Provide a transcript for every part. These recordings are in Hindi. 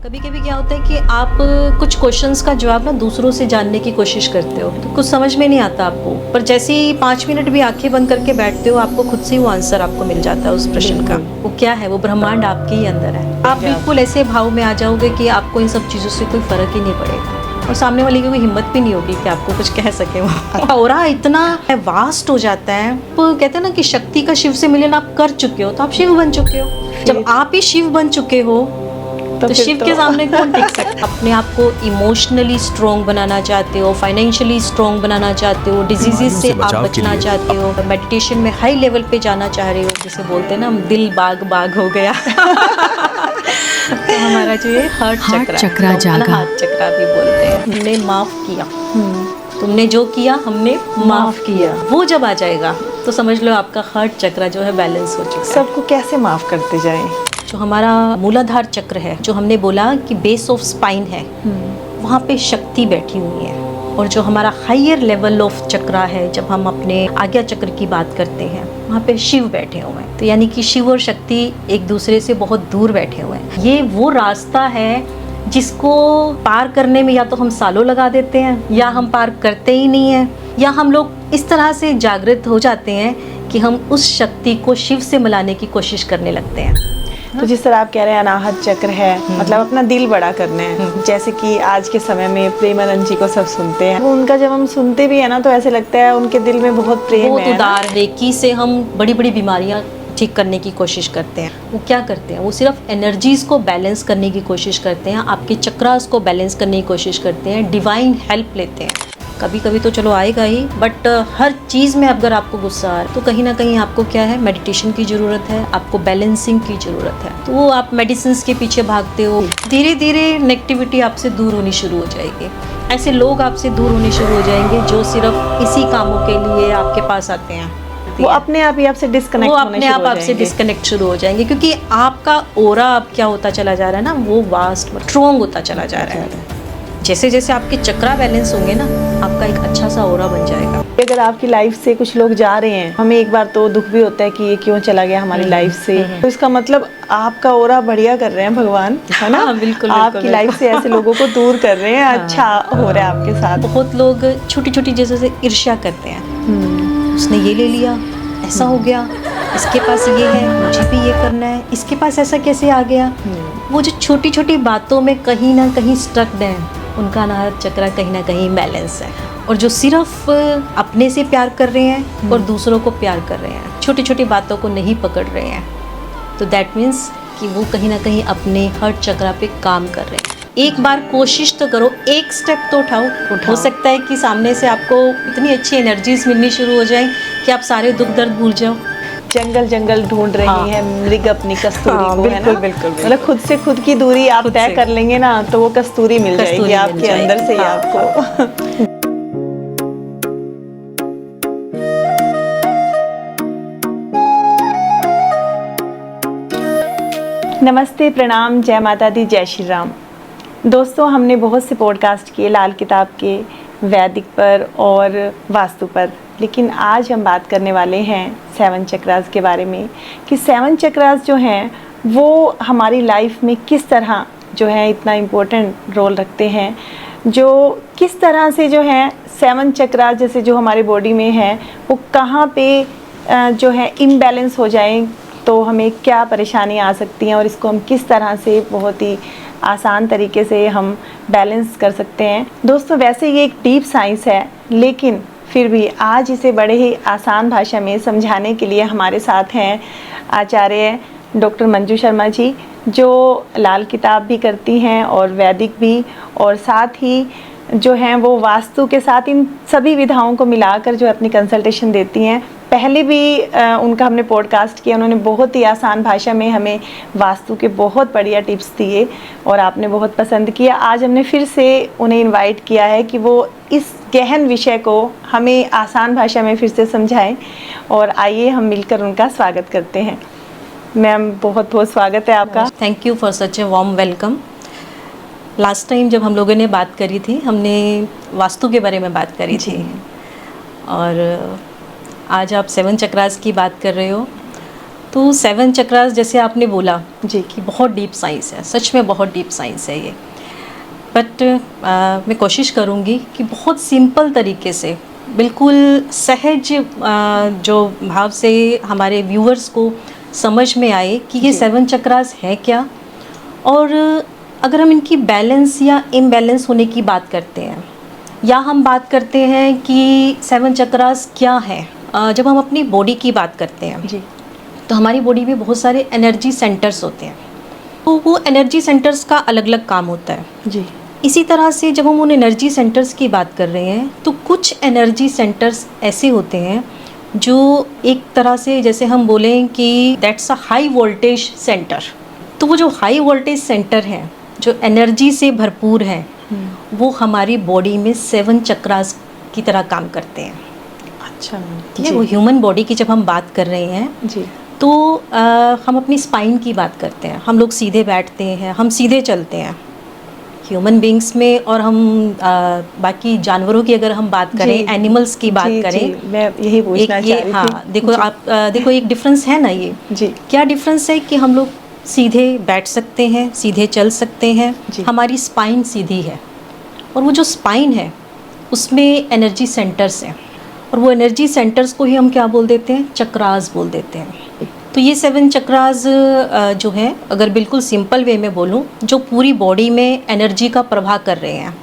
कभी कभी क्या होता है कि आप कुछ क्वेश्चंस का जवाब ना दूसरों से जानने की कोशिश करते हो तो कुछ समझ में नहीं आता आपको, पर जैसे ही 5 मिनट भी आंखें बंद करके बैठते हो आपको खुद से ही वो आंसर आपको मिल जाता है उस प्रश्न का। वो क्या है, वो ब्रह्मांड आपके ही अंदर है। आप बिल्कुल ऐसे भाव में आ जाओगे कि आपको इन सब चीज़ों से कोई फर्क ही नहीं पड़ेगा और सामने वाले की कोई हिम्मत भी नहीं होगी कि आपको कुछ कह सके। वो ऑरा इतना वास्ट हो जाता है। वो कहते हैं ना कि शक्ति का शिव से मिलन आप कर चुके हो तो आप शिव बन चुके हो। जब आप ही शिव बन चुके हो तो शिव के सामने कौन टिक सकता। अपने आप को इमोशनली स्ट्रॉन्ग बनाना चाहते हो, फाइनेंशियली स्ट्रॉन्ग बनाना चाहते हो, डिजीजेस से आप बचना चाहते हो, मेडिटेशन में हाई लेवल पे जाना चाह रहे हो, जैसे बोलते हैं ना हम दिल बाग बाग हो गया। तो हमारा जो ये हार्ट चक्रा जागा, हार्ट चक्रा भी बोलते हैं। हमने माफ किया, तुमने जो किया हमने माफ किया, वो जब आ जाएगा तो समझ लो आपका हार्ट चक्रा जो है बैलेंस हो चुका है। सबको कैसे माफ करते जाएं? जो हमारा मूलाधार चक्र है, जो हमने बोला कि बेस ऑफ स्पाइन है, वहाँ पे शक्ति बैठी हुई है। और जो हमारा हायर लेवल ऑफ चक्रा है, जब हम अपने आज्ञा चक्र की बात करते हैं, वहाँ पे शिव बैठे हुए हैं। तो यानी कि शिव और शक्ति एक दूसरे से बहुत दूर बैठे हुए हैं। ये वो रास्ता है जिसको पार करने में या तो हम सालों लगा देते हैं या हम पार करते ही नहीं हैं, या हम लोग इस तरह से जागृत हो जाते हैं कि हम उस शक्ति को शिव से मिलाने की कोशिश करने लगते हैं। तो जिस तरह आप कह रहे हैं अनाहत चक्र है, मतलब अपना दिल बड़ा करना है। जैसे कि आज के समय में प्रेमानंद जी को सब सुनते हैं, वो उनका जब हम सुनते भी है ना तो ऐसे लगता है उनके दिल में बहुत प्रेम है। बहुत उदार रेकी से हम बड़ी बड़ी बीमारियां ठीक करने की कोशिश करते हैं। वो क्या करते हैं, वो सिर्फ एनर्जीज को बैलेंस करने की कोशिश करते हैं, आपके चक्रास को बैलेंस करने की कोशिश करते हैं, डिवाइन हेल्प लेते हैं। कभी कभी तो चलो आएगा ही, बट हर चीज़ में अगर आपको गुस्सा आ रहा है तो कहीं ना कहीं आपको क्या है, मेडिटेशन की ज़रूरत है, आपको बैलेंसिंग की ज़रूरत है। तो वो आप मेडिसिन के पीछे भागते हो, धीरे धीरे नेगेटिविटी आपसे दूर होनी शुरू हो जाएगी। ऐसे लोग आपसे दूर होने शुरू हो जाएंगे जो सिर्फ इसी कामों के लिए आपके पास आते हैं। वो अपने आप ही आपसे डिस्कनेक्ट वो अपने आप आपसे डिस्कनेक्ट शुरू हो जाएंगे, क्योंकि आपका ओरा अब क्या होता चला जा रहा है ना, वो वास्ट स्ट्रॉन्ग होता चला जा रहा है। जैसे जैसे आपके चक्रा बैलेंस होंगे ना, आपका एक अच्छा सा ओरा बन जाएगा। अगर आपकी लाइफ से कुछ लोग जा रहे हैं, हमें एक बार तो दुख भी होता है कि ये क्यों चला गया हमारी लाइफ से, तो इसका मतलब आपका ओरा बढ़िया कर रहे हैं भगवान, है ना? बिल्कुल, आपकी लाइफ से ऐसे लोगों को दूर कर रहे हैं। अच्छा हो रहा है आपके साथ। बहुत लोग छोटी छोटी चीजों से ईर्ष्या करते हैं। उसने ये ले लिया, ऐसा हो गया, इसके पास ये है, मुझे भी ये करना है, इसके पास ऐसा कैसे आ गया। वो जो छोटी छोटी बातों में कहीं ना कहीं स्ट्रक्ड हैं, उनका अनाहत चक्र कहीं ना कहीं बैलेंस है। और जो सिर्फ अपने से प्यार कर रहे हैं और दूसरों को प्यार कर रहे हैं, छोटी छोटी बातों को नहीं पकड़ रहे हैं, तो दैट मीन्स कि वो कहीं ना कहीं अपने हार्ट चक्र पे काम कर रहे हैं। एक बार कोशिश तो करो, एक स्टेप तो उठाओ। हो सकता है कि सामने से आपको इतनी अच्छी एनर्जीज मिलनी शुरू हो जाए कि आप सारे दुख दर्द भूल जाओ। जंगल जंगल ढूंढ रही है मृग अपनी कस्तूरी को, बिल्कुल, है ना? बिल्कुल। मतलब खुद से खुद की दूरी आप तय कर लेंगे ना, तो वो कस्तूरी मिल जाएगी आपके अंदर से ही आपको। नमस्ते, प्रणाम, जय माता दी, जय श्री राम। दोस्तों, हमने बहुत से पॉडकास्ट किए लाल किताब के, वैदिक पर और वास्तु पर, लेकिन आज हम बात करने वाले हैं 7 चक्रास के बारे में कि 7 चक्रास जो हैं वो हमारी लाइफ में किस तरह जो है इतना इम्पोर्टेंट रोल रखते हैं, जो किस तरह से जो है 7 चक्रास जैसे जो हमारे बॉडी में है वो कहाँ पे जो है इम्बैलेंस हो जाएं तो हमें क्या परेशानी आ सकती हैं और इसको हम किस तरह से बहुत ही आसान तरीके से हम बैलेंस कर सकते हैं। दोस्तों, वैसे ये एक डीप साइंस है, लेकिन फिर भी आज इसे बड़े ही आसान भाषा में समझाने के लिए हमारे साथ हैं आचार्य डॉक्टर मंजू शर्मा जी, जो लाल किताब भी करती हैं और वैदिक भी, और साथ ही जो हैं वो वास्तु के साथ इन सभी विधाओं को मिलाकर जो अपनी कंसल्टेशन देती हैं। पहले भी उनका हमने पॉडकास्ट किया, उन्होंने बहुत ही आसान भाषा में हमें वास्तु के बहुत बढ़िया टिप्स दिए और आपने बहुत पसंद किया। आज हमने फिर से उन्हें इनवाइट किया है कि वो इस गहन विषय को हमें आसान भाषा में फिर से समझाएं, और आइए हम मिलकर उनका स्वागत करते हैं। मैम, बहुत बहुत स्वागत है आपका। Thank you for such a warm welcome. Last time जब हम लोगों ने बात करी थी, हमने वास्तु के बारे में बात करी थी, और आज आप 7 चक्रास की बात कर रहे हो। तो 7 चक्रास जैसे आपने बोला जी कि बहुत डीप साइंस है, सच में बहुत डीप साइंस है ये। बट मैं कोशिश करूँगी कि बहुत सिंपल तरीके से, बिल्कुल सहज जो भाव से हमारे व्यूअर्स को समझ में आए कि ये जी। 7 चक्रास है क्या, और अगर हम इनकी बैलेंस या इम्बैलेंस होने की बात करते हैं, या हम बात करते हैं कि 7 चक्रास क्या है, जब हम अपनी बॉडी की बात करते हैं जी तो हमारी बॉडी में बहुत सारे एनर्जी सेंटर्स होते हैं। तो वो एनर्जी सेंटर्स का अलग अलग काम होता है। जी इसी तरह से जब हम उन एनर्जी सेंटर्स की बात कर रहे हैं तो कुछ एनर्जी सेंटर्स ऐसे होते हैं जो एक तरह से, जैसे हम बोलें कि that's a high voltage centre. तो वो जो हाई वोल्टेज सेंटर हैं, जो एनर्जी से भरपूर हैं, वो हमारी बॉडी में 7 चक्रास की तरह काम करते हैं। अच्छा ठीक है, वो ह्यूमन बॉडी की जब हम बात कर रहे हैं जी तो हम अपनी स्पाइन की बात करते हैं। हम लोग सीधे बैठते हैं, हम सीधे चलते हैं ह्यूमन बींग्स में, और हम बाकी जानवरों की अगर हम बात करें, जी, एनिमल्स की बात जी, करें, जी, मैं यही पूछना चाह रही हाँ थी। देखो जी, आप देखो एक डिफरेंस है ना ये। जी क्या डिफरेंस है कि हम लोग सीधे बैठ सकते हैं, सीधे चल सकते हैं, जी। हमारी स्पाइन सीधी है, और वो जो स्पाइन है उसमें एनर्जी सेंटर्स हैं, और वो एनर्जी सेंटर्स को ही हम क्या बोल देते हैं, चक्रास बोल देते हैं। तो ये 7 चक्रास जो हैं, अगर बिल्कुल सिंपल वे में बोलूँ, जो पूरी बॉडी में एनर्जी का प्रवाह कर रहे हैं,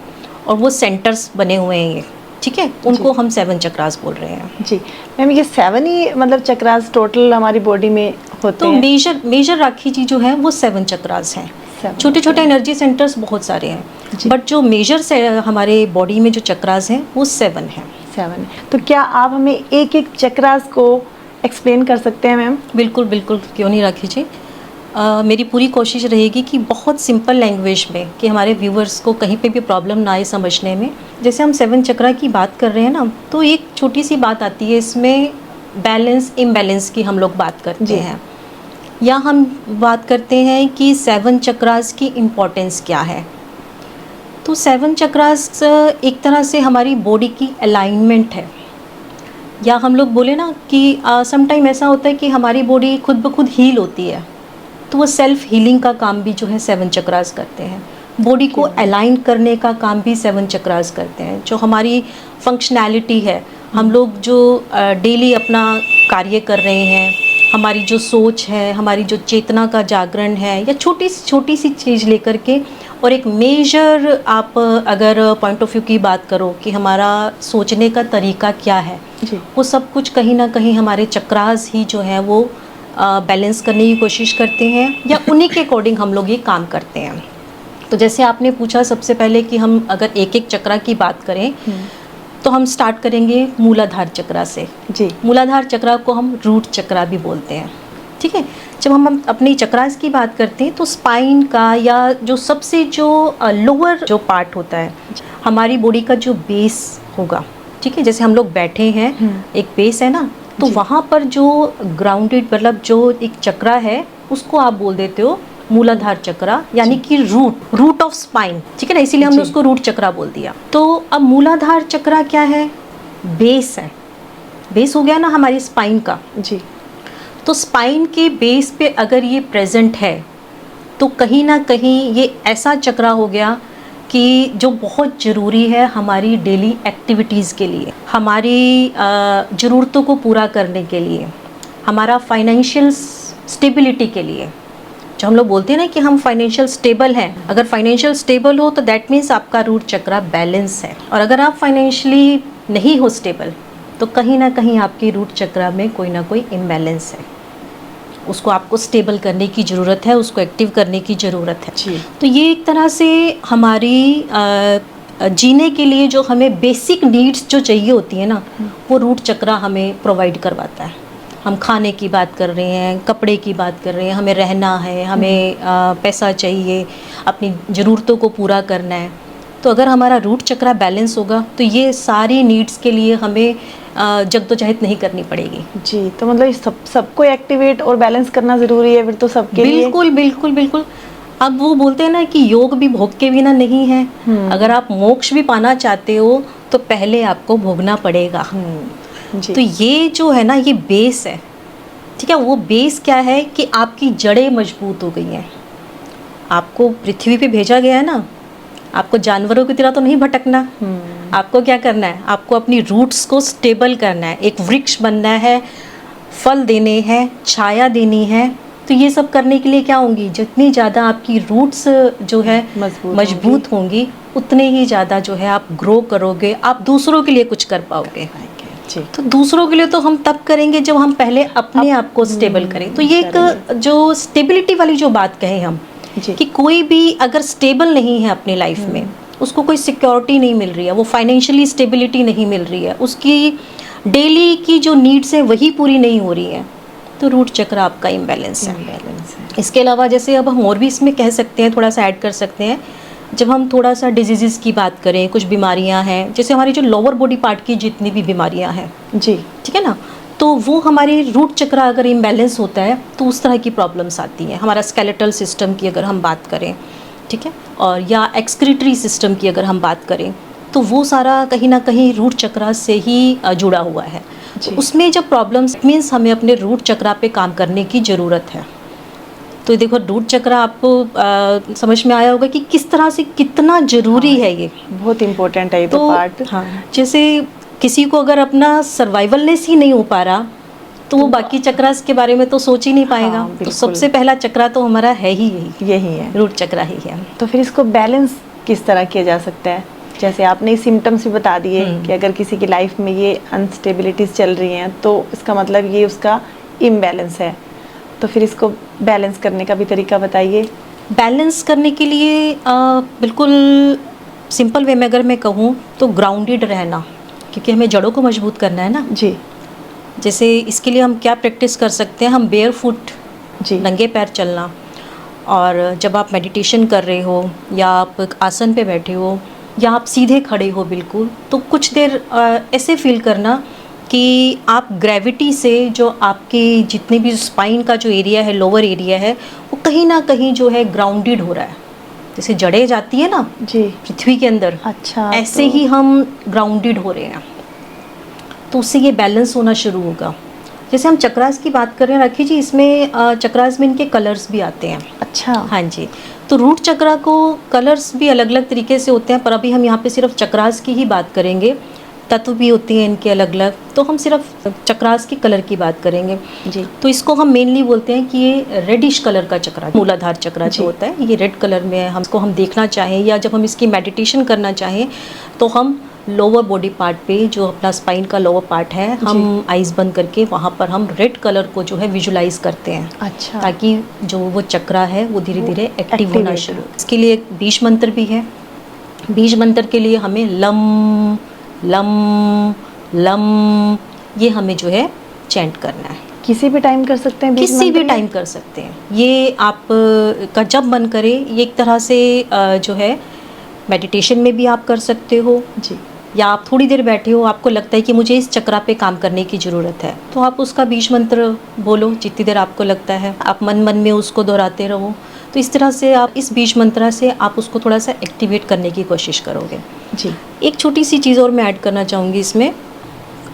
और वो सेंटर्स बने हुए हैं ये, ठीक है, उनको हम 7 चक्रास बोल रहे हैं। जी मैम, ये 7 ही मतलब चक्रास टोटल हमारी बॉडी में होते तो हैं? मेजर राखी जी जो है वो 7 चक्रास हैं। 7 छोटे छोटे एनर्जी सेंटर्स बहुत सारे हैं, जी। बट जो मेजर से हमारे बॉडी में जो चक्रास हैं वो 7 हैं। 7। तो क्या आप हमें एक एक चक्रास को एक्सप्लेन कर सकते हैं मैम? बिल्कुल बिल्कुल, क्यों नहीं राखी जी। मेरी पूरी कोशिश रहेगी कि बहुत सिंपल लैंग्वेज में, कि हमारे व्यूअर्स को कहीं पे भी प्रॉब्लम ना आए समझने में। जैसे हम 7 चक्रा की बात कर रहे हैं ना, तो एक छोटी सी बात आती है इसमें, बैलेंस इम्बैलेंस की हम लोग बात करते जी। हैं, या हम बात करते हैं कि 7 चक्रास की इम्पोर्टेंस क्या है। तो 7 चक्रास एक तरह से हमारी बॉडी की अलाइनमेंट है, या हम लोग बोले ना कि सम टाइम ऐसा होता है कि हमारी बॉडी खुद ब खुद हील होती है, तो वो सेल्फ हीलिंग का काम भी जो है 7 चक्रास करते हैं। बॉडी को अलाइन करने का काम भी 7 चक्रास करते हैं। जो हमारी फंक्शनैलिटी है, हम लोग जो डेली अपना कार्य कर रहे हैं, हमारी जो सोच है, हमारी जो चेतना का जागरण है, या छोटी सी चीज़ लेकर के, और एक मेजर आप अगर पॉइंट ऑफ व्यू की बात करो कि हमारा सोचने का तरीका क्या है, जी वो सब कुछ कहीं ना कहीं हमारे चक्रास ही जो है वो बैलेंस करने की कोशिश करते हैं, या उन्हीं के अकॉर्डिंग हम लोग ये काम करते हैं। तो जैसे आपने पूछा सबसे पहले कि हम अगर एक एक चक्रा की बात करें, तो हम स्टार्ट करेंगे मूलाधार चक्रा से। जी मूलाधार चक्रा को हम रूट चक्रा भी बोलते हैं, ठीक है। जब हम अपनी चक्रास की बात करते हैं तो स्पाइन का, या जो सबसे जो लोअर जो पार्ट होता है हमारी बॉडी का, जो बेस होगा, ठीक है, जैसे हम लोग बैठे हैं, एक बेस है ना, तो जी। वहाँ पर जो ग्राउंडेड, मतलब जो एक चक्रा है, उसको आप बोल देते हो मूलाधार चक्रा, यानी कि रूट ऑफ स्पाइन, ठीक है ना, इसीलिए हमने जी। उसको रूट चक्रा बोल दिया। तो अब मूलाधार चक्रा क्या है, बेस है, बेस हो गया ना हमारी स्पाइन का। जी तो स्पाइन के बेस पे अगर ये प्रेजेंट है, तो कहीं ना कहीं ये ऐसा चक्रा हो गया कि जो बहुत ज़रूरी है हमारी डेली एक्टिविटीज़ के लिए, हमारी ज़रूरतों को पूरा करने के लिए, हमारा फाइनेंशियल स्टेबिलिटी के लिए। जो हम लोग बोलते हैं ना कि हम फाइनेंशियल स्टेबल हैं, अगर फाइनेंशियल स्टेबल हो तो दैट मीन्स आपका रूट चक्रा बैलेंस है, और अगर आप फाइनेंशियली नहीं हो स्टेबल, तो कहीं ना कहीं आपके रूट चक्रा में कोई ना कोई इम्बैलेंस है। उसको आपको स्टेबल करने की ज़रूरत है, उसको एक्टिव करने की ज़रूरत है। जी तो ये एक तरह से हमारी जीने के लिए जो हमें बेसिक नीड्स जो चाहिए होती है ना, वो रूट चक्रा हमें प्रोवाइड करवाता है। हम खाने की बात कर रहे हैं, कपड़े की बात कर रहे हैं, हमें रहना है, हमें पैसा चाहिए, अपनी ज़रूरतों को पूरा करना है। तो अगर हमारा रूट चक्रा बैलेंस होगा तो ये सारी नीड्स के लिए हमें जद्दोजहद नहीं करनी पड़ेगी। जी तो मतलब सबको एक्टिवेट और बैलेंस करना ज़रूरी है फिर तो सबके लिए। बिल्कुल बिल्कुल बिल्कुल। अब वो बोलते हैं ना कि योग भी भोग के बिना नहीं है। अगर आप मोक्ष भी पाना चाहते हो तो पहले आपको भोगना पड़ेगा। जी तो ये जो है ना, ये बेस है, ठीक है, वो बेस क्या है कि आपकी जड़ें मजबूत हो गई हैं। आपको पृथ्वी पे भेजा गया है ना, आपको जानवरों की तरह तो नहीं भटकना। आपको क्या करना है, आपको अपनी रूट्स को स्टेबल करना है, एक वृक्ष बनना है, फल देने हैं, छाया देनी है। तो ये सब करने के लिए क्या होंगी, जितनी ज़्यादा आपकी रूट्स जो है मजबूत होंगी, उतने ही ज़्यादा जो है आप ग्रो करोगे, आप दूसरों के लिए कुछ कर पाओगे। तो दूसरों के लिए तो हम तब करेंगे जब हम पहले अपने आप को स्टेबल करें। तो ये एक जो स्टेबिलिटी वाली जो बात कहें हम, कि कोई भी अगर स्टेबल नहीं है अपनी लाइफ में, उसको कोई सिक्योरिटी नहीं मिल रही है, वो फाइनेंशियली स्टेबिलिटी नहीं मिल रही है, उसकी डेली की जो नीड्स हैं वही पूरी नहीं हो रही हैं, तो रूट चक्र आपका इम्बैलेंस है। इसके अलावा जैसे अब हम और भी इसमें कह सकते हैं, थोड़ा सा ऐड कर सकते हैं, जब हम थोड़ा सा डिजीज़ की बात करें, कुछ बीमारियां हैं, जैसे हमारी जो लोअर बॉडी पार्ट की जितनी भी बीमारियां हैं जी, ठीक है ना, तो वो हमारे रूट चक्र अगर इम्बैलेंस होता है तो उस तरह की प्रॉब्लम्स आती हैं। हमारा स्केलेटल सिस्टम की अगर हम बात करें, ठीक है, और या एक्सक्रीटरी सिस्टम की अगर हम बात करें, तो वो सारा कहीं ना कहीं रूट चक्र से ही जुड़ा हुआ है। तो उसमें जब प्रॉब्लम्स, मीन्स हमें अपने रूट चक्र पे काम करने की ज़रूरत है। तो देखो रूट चक्र आपको समझ में आया होगा कि किस तरह से कितना ज़रूरी है, ये बहुत इम्पोर्टेंट है ये तो पार्ट। हाँ, जैसे किसी को अगर अपना सर्वाइवलनेस ही नहीं हो पा रहा, तो वो बाकी चक्रास के बारे में तो सोच ही नहीं पाएगा। हाँ, तो सबसे पहला चक्रा तो हमारा है ही यही है, रूट चक्रा ही है। तो फिर इसको बैलेंस किस तरह किया जा सकता है? जैसे आपने सिम्टम्स भी बता दिए कि अगर किसी की लाइफ में ये अनस्टेबिलिटीज़ चल रही हैं तो इसका मतलब ये उसका इम्बैलेंस है, तो फिर इसको बैलेंस करने का भी तरीका बताइए। बैलेंस करने के लिए बिल्कुल सिंपल वे में अगर मैं कहूँ तो ग्राउंडेड रहना, क्योंकि हमें जड़ों को मजबूत करना है ना जी। जैसे इसके लिए हम क्या प्रैक्टिस कर सकते हैं, हम बेयर फुट जी, नंगे पैर चलना, और जब आप मेडिटेशन कर रहे हो या आप आसन पे बैठे हो या आप सीधे खड़े हो बिल्कुल, तो कुछ देर ऐसे फील करना कि आप ग्रेविटी से जो आपके जितने भी स्पाइन का जो एरिया है, लोअर एरिया है, वो कहीं ना कहीं जो है ग्राउंडेड हो रहा है। जैसे जड़ें जाती है ना जी पृथ्वी के अंदर, अच्छा, ऐसे ही हम ग्राउंडेड हो रहे हैं, तो उससे ये बैलेंस होना शुरू होगा। जैसे हम चक्रास की बात कर रहे हैं राखी जी, इसमें चक्रास में इनके कलर्स भी आते हैं। अच्छा, हाँ जी। तो रूट चक्रा को कलर्स भी अलग अलग तरीके से होते हैं, पर अभी हम यहाँ पे सिर्फ चक्रास की ही बात करेंगे। तत्व भी होते हैं इनके अलग अलग, तो हम सिर्फ चक्रास की कलर की बात करेंगे जी। तो इसको हम मेनली बोलते हैं कि ये रेडिश कलर का चक्रा, मूलाधार चक्रा जो होता है ये रेड कलर में है। हमको हम देखना चाहें या जब हम इसकी मेडिटेशन करना चाहें, तो हम लोअर बॉडी पार्ट पे जो अपना स्पाइन का लोअर पार्ट है, हम आइज बंद करके वहाँ पर हम रेड कलर को जो है विजुलाइज करते हैं। अच्छा, ताकि जो वो चक्रा है वो धीरे धीरे एक्टिव होना शुरू। इसके लिए एक बीज मंत्र भी है। बीज मंत्र के लिए हमें लम लम लम ये हमें जो है चैंट करना है। किसी भी टाइम कर सकते हैं, किसी भी टाइम कर सकते हैं। ये आप का जब मन करे, ये एक तरह से जो है मेडिटेशन में भी आप कर सकते हो जी, या आप थोड़ी देर बैठे हो, आपको लगता है कि मुझे इस चक्रा पे काम करने की ज़रूरत है, तो आप उसका बीज मंत्र बोलो जितनी देर आपको लगता है, आप मन मन में उसको दोहराते रहो। तो इस तरह से आप इस बीज मंत्र से आप उसको थोड़ा सा एक्टिवेट करने की कोशिश करोगे जी। एक छोटी सी चीज़ और मैं ऐड करना चाहूँगी इसमें,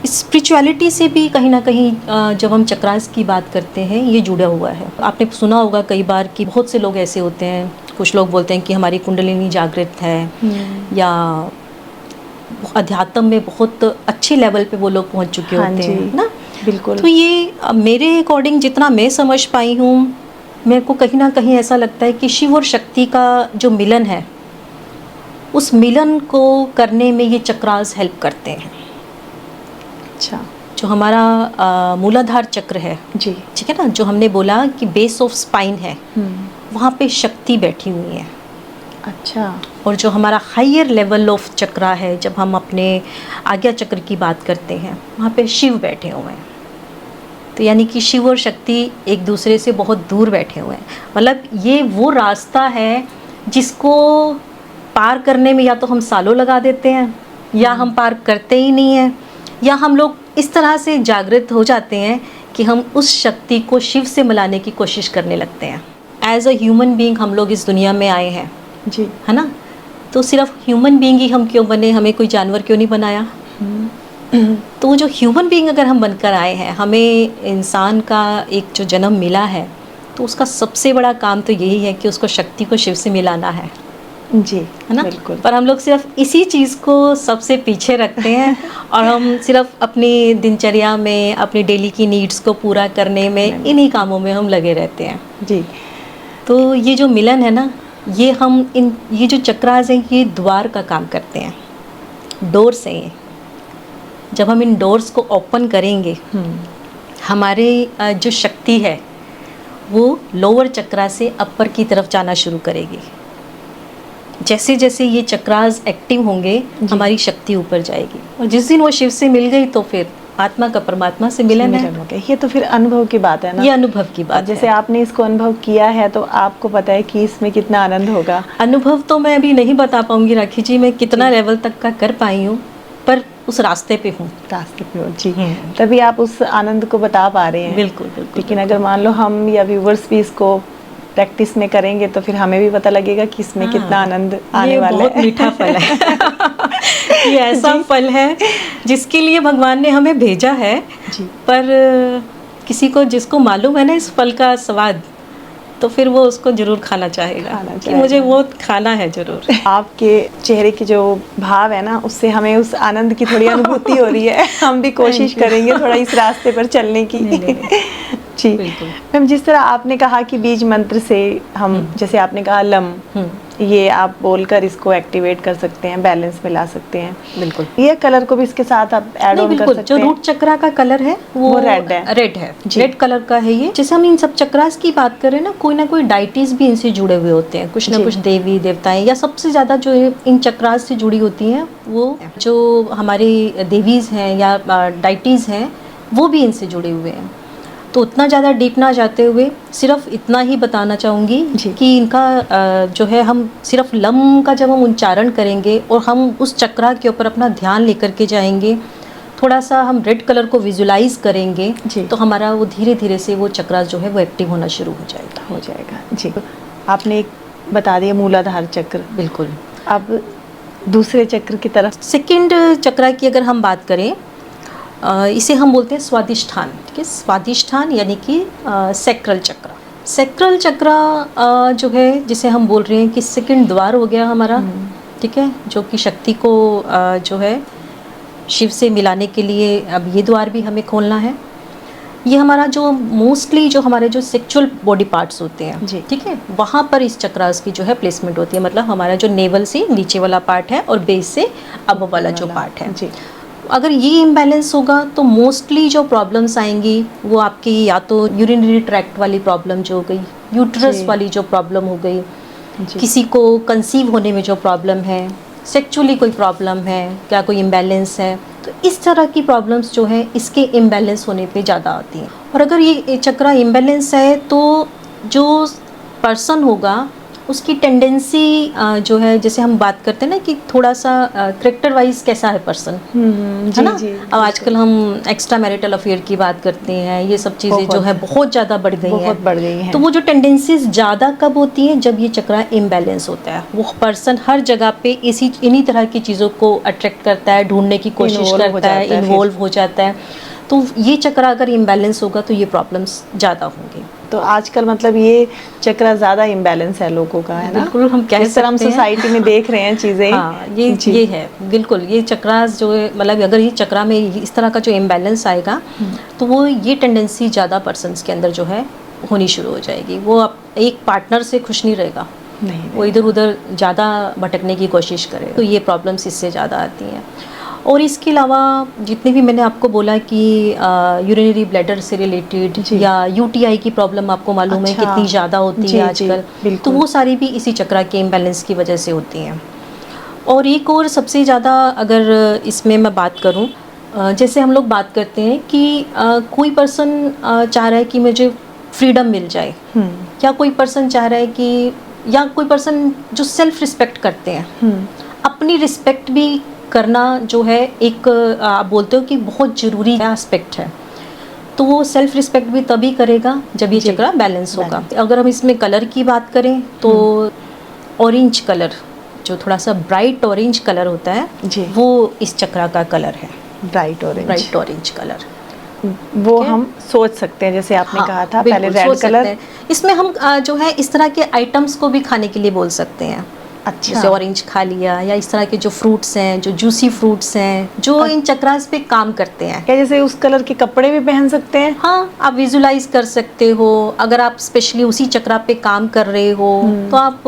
स्पिरिचुअलिटी से भी कहीं ना कहीं जब हम चक्रास की बात करते हैं ये जुड़ा हुआ है। आपने सुना होगा कई बार कि बहुत से लोग ऐसे होते हैं, कुछ लोग बोलते हैं कि हमारी कुंडलिनी जागृत है, या अध्यात्म में बहुत अच्छे लेवल पे वो लोग पहुंच चुके होते हैं ना। बिल्कुल। तो ये मेरे अकॉर्डिंग जितना मैं समझ पाई हूँ, मेरे को कहीं ना कहीं ऐसा लगता है कि शिव और शक्ति का जो मिलन है, उस मिलन को करने में ये चक्रास हेल्प करते हैं। अच्छा, जो हमारा मूलाधार चक्र है जी, ठीक है ना, जो हमने बोला कि बेस ऑफ स्पाइन है, वहाँ पे शक्ति बैठी हुई है। अच्छा, और जो हमारा हायर लेवल ऑफ चक्रा है, जब हम अपने आज्ञा चक्र की बात करते हैं, वहाँ पे शिव बैठे हुए हैं। तो यानी कि शिव और शक्ति एक दूसरे से बहुत दूर बैठे हुए हैं। मतलब ये वो रास्ता है जिसको पार करने में या तो हम सालों लगा देते हैं, या हम पार करते ही नहीं हैं, या हम लोग इस तरह से जागृत हो जाते हैं कि हम उस शक्ति को शिव से मिलाने की कोशिश करने लगते हैं। एज अ ह्यूमन बीइंग हम लोग इस दुनिया में आए हैं जी, है ना, तो सिर्फ ह्यूमन बीइंग ही हम क्यों बने, हमें कोई जानवर क्यों नहीं बनाया? तो वो जो ह्यूमन बीइंग अगर हम बनकर आए हैं, हमें इंसान का एक जो जन्म मिला है, तो उसका सबसे बड़ा काम तो यही है कि उसको शक्ति को शिव से मिलाना है जी, ना? बिल्कुल। पर हम लोग सिर्फ इसी चीज़ को सबसे पीछे रखते हैं और हम सिर्फ अपनी दिनचर्या में, अपनी डेली की नीड्स को पूरा करने में, इन्हीं कामों में हम लगे रहते हैं। जी, तो ये जो मिलन है ना, ये जो चक्रास हैं, ये द्वार का काम करते हैं, डोर्स हैं ये। जब हम इन डोर्स को ओपन करेंगे, हमारे जो शक्ति है वो लोअर चक्रा से अपर की तरफ जाना शुरू करेगी। जैसे जैसे ये चक्रास एक्टिव होंगे, हमारी शक्ति ऊपर जाएगी। और जिस दिन वो शिव से मिल गई तो फिर आत्मा का परमात्मा से मिलन है। हो गया। ये तो फिर अनुभव की बात है ना, ये अनुभव की बात जैसे है। आपने इसको अनुभव किया है तो आपको पता है कि इसमें कितना आनंद होगा। अनुभव तो मैं अभी नहीं बता पाऊंगी राखी जी, मैं कितना लेवल तक का कर पाई हूँ, पर उस रास्ते पे हूँ। रास्ते पे हो जी, तभी आप उस आनंद को बता पा रहे हैं। बिल्कुल बिल्कुल। लेकिन अगर मान लो हम या व्यूवर्स भी इसको प्रैक्टिस में करेंगे तो फिर हमें भी पता लगेगा कि इसमें कितना आनंद आने वाला है। बहुत मीठा फल है। ये ऐसा फल है जिसके लिए भगवान ने हमें भेजा है जी। पर किसी को, जिसको मालूम है ना इस फल का स्वाद, तो फिर वो उसको जरूर खाना चाहेगा कि मुझे वो खाना है जरूर। आपके चेहरे के जो भाव है ना, उससे हमें उस आनंद की थोड़ी अनुभूति हो रही है। हम भी कोशिश करेंगे थोड़ा इस रास्ते पर चलने की। जी मैम, जिस तरह आपने कहा कि बीज मंत्र से हम, जैसे आपने कहा लम, ये आप बोलकर इसको एक्टिवेट कर सकते हैं, बैलेंस में ला सकते हैं। बिल्कुल। ये कलर को भी इसके साथ आप ऐड ऑन कर सकते हैं। जो रूट चक्रा का कलर है वो रेड है। रेड है, रेड कलर का है ये। जैसे हम इन सब चक्रास की बात करें ना, कोई ना कोई डाइटीज भी इनसे जुड़े हुए होते हैं, कुछ ना कुछ देवी देवताएं, या सबसे ज्यादा जो इन चक्रास से जुड़ी होती हैं वो जो हमारी देवीज हैं या डाइटीज हैं, वो भी इनसे जुड़े हुए हैं। तो उतना ज़्यादा डीप ना जाते हुए सिर्फ इतना ही बताना चाहूँगी कि इनका जो है, हम सिर्फ लम का जब हम उच्चारण करेंगे और हम उस चक्रा के ऊपर अपना ध्यान लेकर के जाएंगे, थोड़ा सा हम रेड कलर को विजुलाइज करेंगे, तो हमारा वो धीरे धीरे से वो चक्रा जो है वो एक्टिव होना शुरू हो जाएगा। जी, आपने एक बता दिया मूलाधार चक्र। बिल्कुल। अब दूसरे चक्र की तरफ, सेकेंड चक्रा की अगर हम बात करें, इसे हम बोलते हैं स्वादिष्ठान। ठीक है, स्वादिष्ठान यानी कि सैक्रल चक्र। सैक्रल चक्र जो है, जिसे हम बोल रहे हैं कि सेकंड द्वार हो गया हमारा, ठीक है, जो कि शक्ति को जो है शिव से मिलाने के लिए अब ये द्वार भी हमें खोलना है। ये हमारा जो मोस्टली जो हमारे जो सेक्सुअल बॉडी पार्ट्स होते हैं, ठीक है, वहाँ पर इस चक्रास की जो है प्लेसमेंट होती है। मतलब हमारा जो नेवल से नीचे वाला पार्ट है और बेस से अब वाला जो पार्ट है, अगर ये इम्बैलेंस होगा तो मोस्टली जो प्रॉब्लम्स आएंगी वो आपकी या तो यूरिनरी ट्रैक्ट वाली प्रॉब्लम जो हो गई, यूट्रस वाली जो प्रॉब्लम हो गई, किसी को कंसीव होने में जो प्रॉब्लम है, सेक्चुअली कोई प्रॉब्लम है, क्या कोई इम्बैलेंस है, तो इस तरह की प्रॉब्लम्स जो है इसके इम्बैलेंस होने पे ज़्यादा आती हैं। और अगर ये चक्रा इम्बैलेंस है तो जो पर्सन होगा उसकी टेंडेंसी जो है, जैसे हम बात करते हैं ना कि थोड़ा सा करेक्टर वाइज कैसा है पर्सन, है ना। अब आजकल हम एक्स्ट्रा मैरिटल अफेयर की बात करते हैं, ये सब चीज़ें जो है बहुत ज़्यादा बढ़ गई हैं। तो वो जो टेंडेंसीज ज़्यादा कब होती हैं, जब ये चक्रा इम्बैलेंस होता है। वो पर्सन हर जगह पे इन्हीं तरह की चीज़ों को अट्रैक्ट करता है, ढूंढने की कोशिश करता है, इन्वॉल्व हो जाता है। तो ये चक्रा अगर इम्बैलेंस होगा तो ये प्रॉब्लम्स ज़्यादा होंगी। तो आजकल मतलब ये चक्रा ज़्यादा इम्बैलेंस है लोगों का, है ना। बिल्कुल, हम कह सकते हैं, हम सोसाइटी में देख रहे हैं चीज़ें। हाँ, ये है बिल्कुल। ये चक्रास जो है, मतलब अगर ये चक्रा में इस तरह का जो इम्बैलेंस आएगा तो वो ये टेंडेंसी ज़्यादा पर्सन्स के अंदर जो है होनी शुरू हो जाएगी। वो एक पार्टनर से खुश नहीं रहेगा, वो इधर उधर ज़्यादा भटकने की कोशिश करे, तो ये प्रॉब्लम्स इससे ज़्यादा आती हैं। और इसके अलावा जितने भी मैंने आपको बोला कि यूरिनरी ब्लैडर से रिलेटेड या यूटीआई की प्रॉब्लम आपको मालूम है कितनी ज़्यादा होती है आजकल, तो वो सारी भी इसी चक्रा के इम्बैलेंस की वजह से होती हैं। और एक और सबसे ज़्यादा अगर इसमें मैं बात करूं, जैसे हम लोग बात करते हैं कि कोई पर्सन चाह रहा है कि मुझे फ्रीडम मिल जाए, या कोई पर्सन चाह रहा है कि, या कोई पर्सन जो सेल्फ रिस्पेक्ट करते हैं, अपनी रिस्पेक्ट भी करना जो है एक आप बोलते हो कि बहुत ज़रूरी एस्पेक्ट है। तो वो सेल्फ रिस्पेक्ट भी तभी करेगा जब ये चक्रा बैलेंस होगा। अगर हम इसमें कलर की बात करें तो ऑरेंज कलर, जो थोड़ा सा ब्राइट ऑरेंज कलर होता है, वो इस चक्रा का कलर है। Bright orange. Bright orange colour. वो हम सोच सकते हैं, जैसे आपने कहा था पहले बिल्कुल, रेड सोच सकते कलर। हैं। इसमें हम जो है इस तरह के आइटम्स को भी खाने के लिए बोल सकते हैं। अच्छा। जैसे ऑरेंज खा लिया, या इस तरह के जो फ्रूट्स हैं, जो जूसी फ्रूट्स हैं, जो इन चक्रास पे काम करते हैं। क्या जैसे उस कलर के कपड़े भी पहन सकते हैं? हाँ, आप विजुलाइज कर सकते हो। अगर आप स्पेशली उसी चक्रा पे काम कर रहे हो तो आप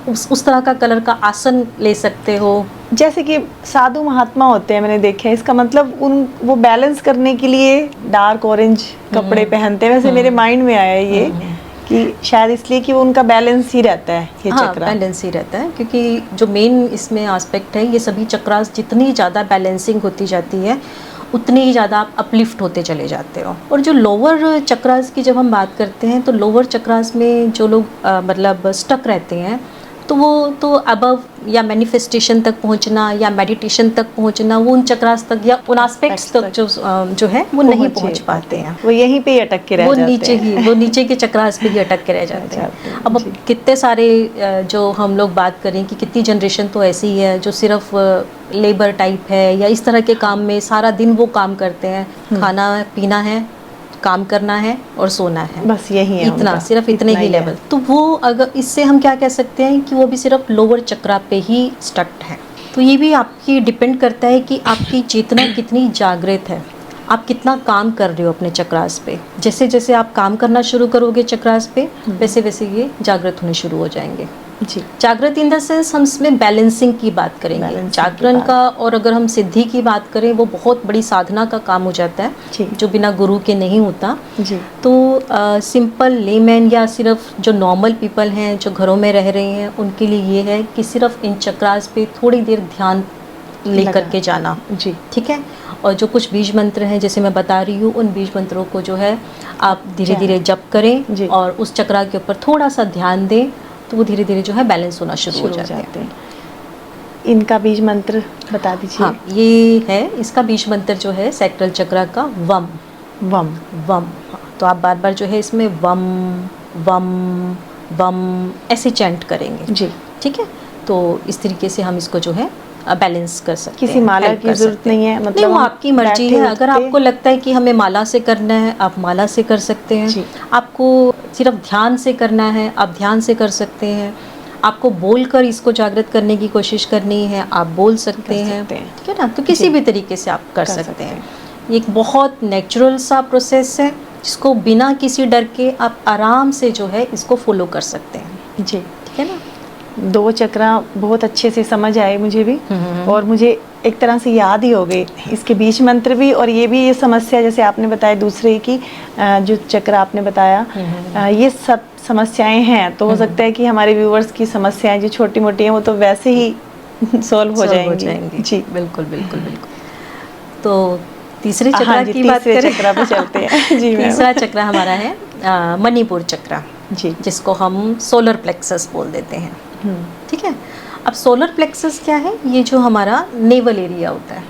उस तरह का कलर का आसन ले सकते हो। जैसे कि साधु महात्मा होते हैं, मैंने देखा है, इसका मतलब वो बैलेंस करने के लिए डार्क ऑरेंज कपड़े पहनते हैं। वैसे मेरे माइंड में आया ये कि शायद इसलिए कि वो उनका बैलेंस ही रहता है ये हाँ, चक्रा। बैलेंस ही रहता है, क्योंकि जो मेन इसमें एस्पेक्ट है, ये सभी चक्रास जितनी ज़्यादा बैलेंसिंग होती जाती है उतनी ही ज़्यादा आप अपलिफ्ट होते चले जाते हो। और जो लोअर चक्रास की जब हम बात करते हैं, तो लोअर चक्रास में जो लोग मतलब स्टक रहते हैं, तो वो तो अबव या मैनिफेस्टेशन तक पहुंचना या मेडिटेशन तक पहुंचना, वो उन चक्रास तक या उन एस्पेक्ट्स तक जो है वो नहीं पहुंच पाते हैं। वो यहीं पे ही अटक के रह जाते हैं। वो नीचे के चक्रास पे ही अटक के रह जाते हैं। अब कितने सारे जो हम लोग बात करें कि कितनी जनरेशन तो ऐसी है जो सिर्फ लेबर टाइप है, या इस तरह के काम में सारा दिन वो काम करते हैं। खाना पीना है, काम करना है और सोना है, बस यही है इतना, उनका। सिर्फ इतने ही लेवल। तो वो अगर इससे हम क्या कह सकते हैं कि वो भी सिर्फ लोअर चक्रा पे ही स्टक्ड है। तो ये भी आपकी डिपेंड करता है कि आपकी चेतना कितनी जागृत है, आप कितना काम कर रहे हो अपने चक्रास पे। जैसे जैसे आप काम करना शुरू करोगे चक्रास पे, वैसे वैसे ये जागृत होने शुरू हो जाएंगे। जी। जागृत इन द सेंस हम इसमें बैलेंसिंग की बात करेंगे। जागरण का, और अगर हम सिद्धि की बात करें, वो बहुत बड़ी साधना का काम हो जाता है जो बिना गुरु के नहीं होता। जी। तो सिंपल लेमैन या सिर्फ जो नॉर्मल पीपल हैं जो घरों में रह रहे हैं, उनके लिए ये है कि सिर्फ इन चक्रास पे थोड़ी देर ध्यान लेकर के जाना। जी। ठीक है। और जो कुछ बीज मंत्र हैं जैसे मैं बता रही हूँ, उन बीज मंत्रों को जो है आप धीरे धीरे जप करें और उस चक्रा के ऊपर थोड़ा सा ध्यान दें, तो वो धीरे धीरे जो है बैलेंस होना शुरू हो जाते हैं। इनका बीज मंत्र बता दीजिए। हाँ, ये है, इसका बीज मंत्र जो है सैक्रल चक्रा का वम वम वम। तो आप बार बार जो है इसमें वम वम वम ऐसे चैंट करेंगे। जी। ठीक है। तो इस तरीके से हम इसको जो है बैलेंस कर सकते हैं। किसी माला की जरूरत नहीं है, मतलब वो आपकी मर्जी है। अगर आपको लगता है कि हमें माला से करना है, आप माला से कर सकते हैं। आपको सिर्फ ध्यान से करना है, आप ध्यान से कर सकते हैं। आपको बोलकर इसको जागृत करने की कोशिश करनी है, आप बोल सकते हैं। ठीक है ना। तो किसी भी तरीके से आप कर सकते हैं। ये एक बहुत नेचुरल सा प्रोसेस है जिसको बिना किसी डर के आप आराम से जो है इसको फॉलो कर सकते हैं। जी। ठीक है ना। 2 चक्रा बहुत अच्छे से समझ आए मुझे भी, और मुझे एक तरह से याद ही हो गए इसके बीज मंत्र भी, और ये भी, ये समस्या जैसे आपने बताया दूसरे की जो चक्र आपने बताया, ये सब समस्याएं हैं। तो हो सकता है कि हमारे व्यूअर्स की समस्याएं जो छोटी मोटी हैं वो तो वैसे ही सॉल्व हो जाएंगी। जी, बिल्कुल बिल्कुल बिल्कुल। तो तीसरे चक्रा की बात करें, चक्रा पे चलते हैं। जी। तीसरा चक्रा हमारा है मणिपुर चक्रा, जी, जिसको हम सोलर प्लेक्सस बोल देते हैं। ठीक है। अब सोलर प्लेक्सस क्या है? ये जो हमारा नेवल एरिया होता है।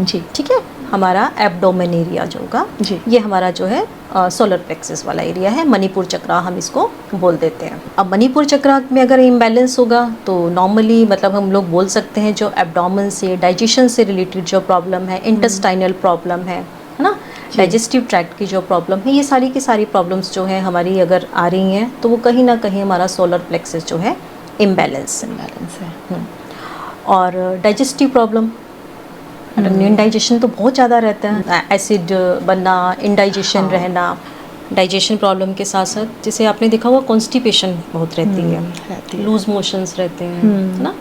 जी। ठीक है। हमारा एब्डोमेन एरिया जो होगा, ये हमारा जो है सोलर प्लेक्सस वाला एरिया है। मणिपुर चक्रा हम इसको बोल देते हैं। अब मणिपुर चक्रा में अगर इम्बैलेंस होगा तो नॉर्मली मतलब हम लोग बोल सकते हैं जो एब्डोमेन से, डाइजेशन से रिलेटेड जो प्रॉब्लम है, इंटेस्टाइनल प्रॉब्लम है ना, डाइजेस्टिव ट्रैक्ट की जो प्रॉब्लम है, ये सारी की सारी प्रॉब्लम्स जो है हमारी अगर आ रही हैं तो वो कहीं ना कहीं हमारा सोलर प्लेक्सस जो है इम्बैलेंस है। और डाइजेस्टिव प्रॉब्लम, इंडाइजेशन तो बहुत ज़्यादा रहता है, एसिड बनना, इंडाइजेशन रहना, डाइजेशन प्रॉब्लम के साथ साथ जैसे आपने देखा हुआ कॉन्स्टिपेशन बहुत रहती है, लूज मोशंस रहते हैं, है ना।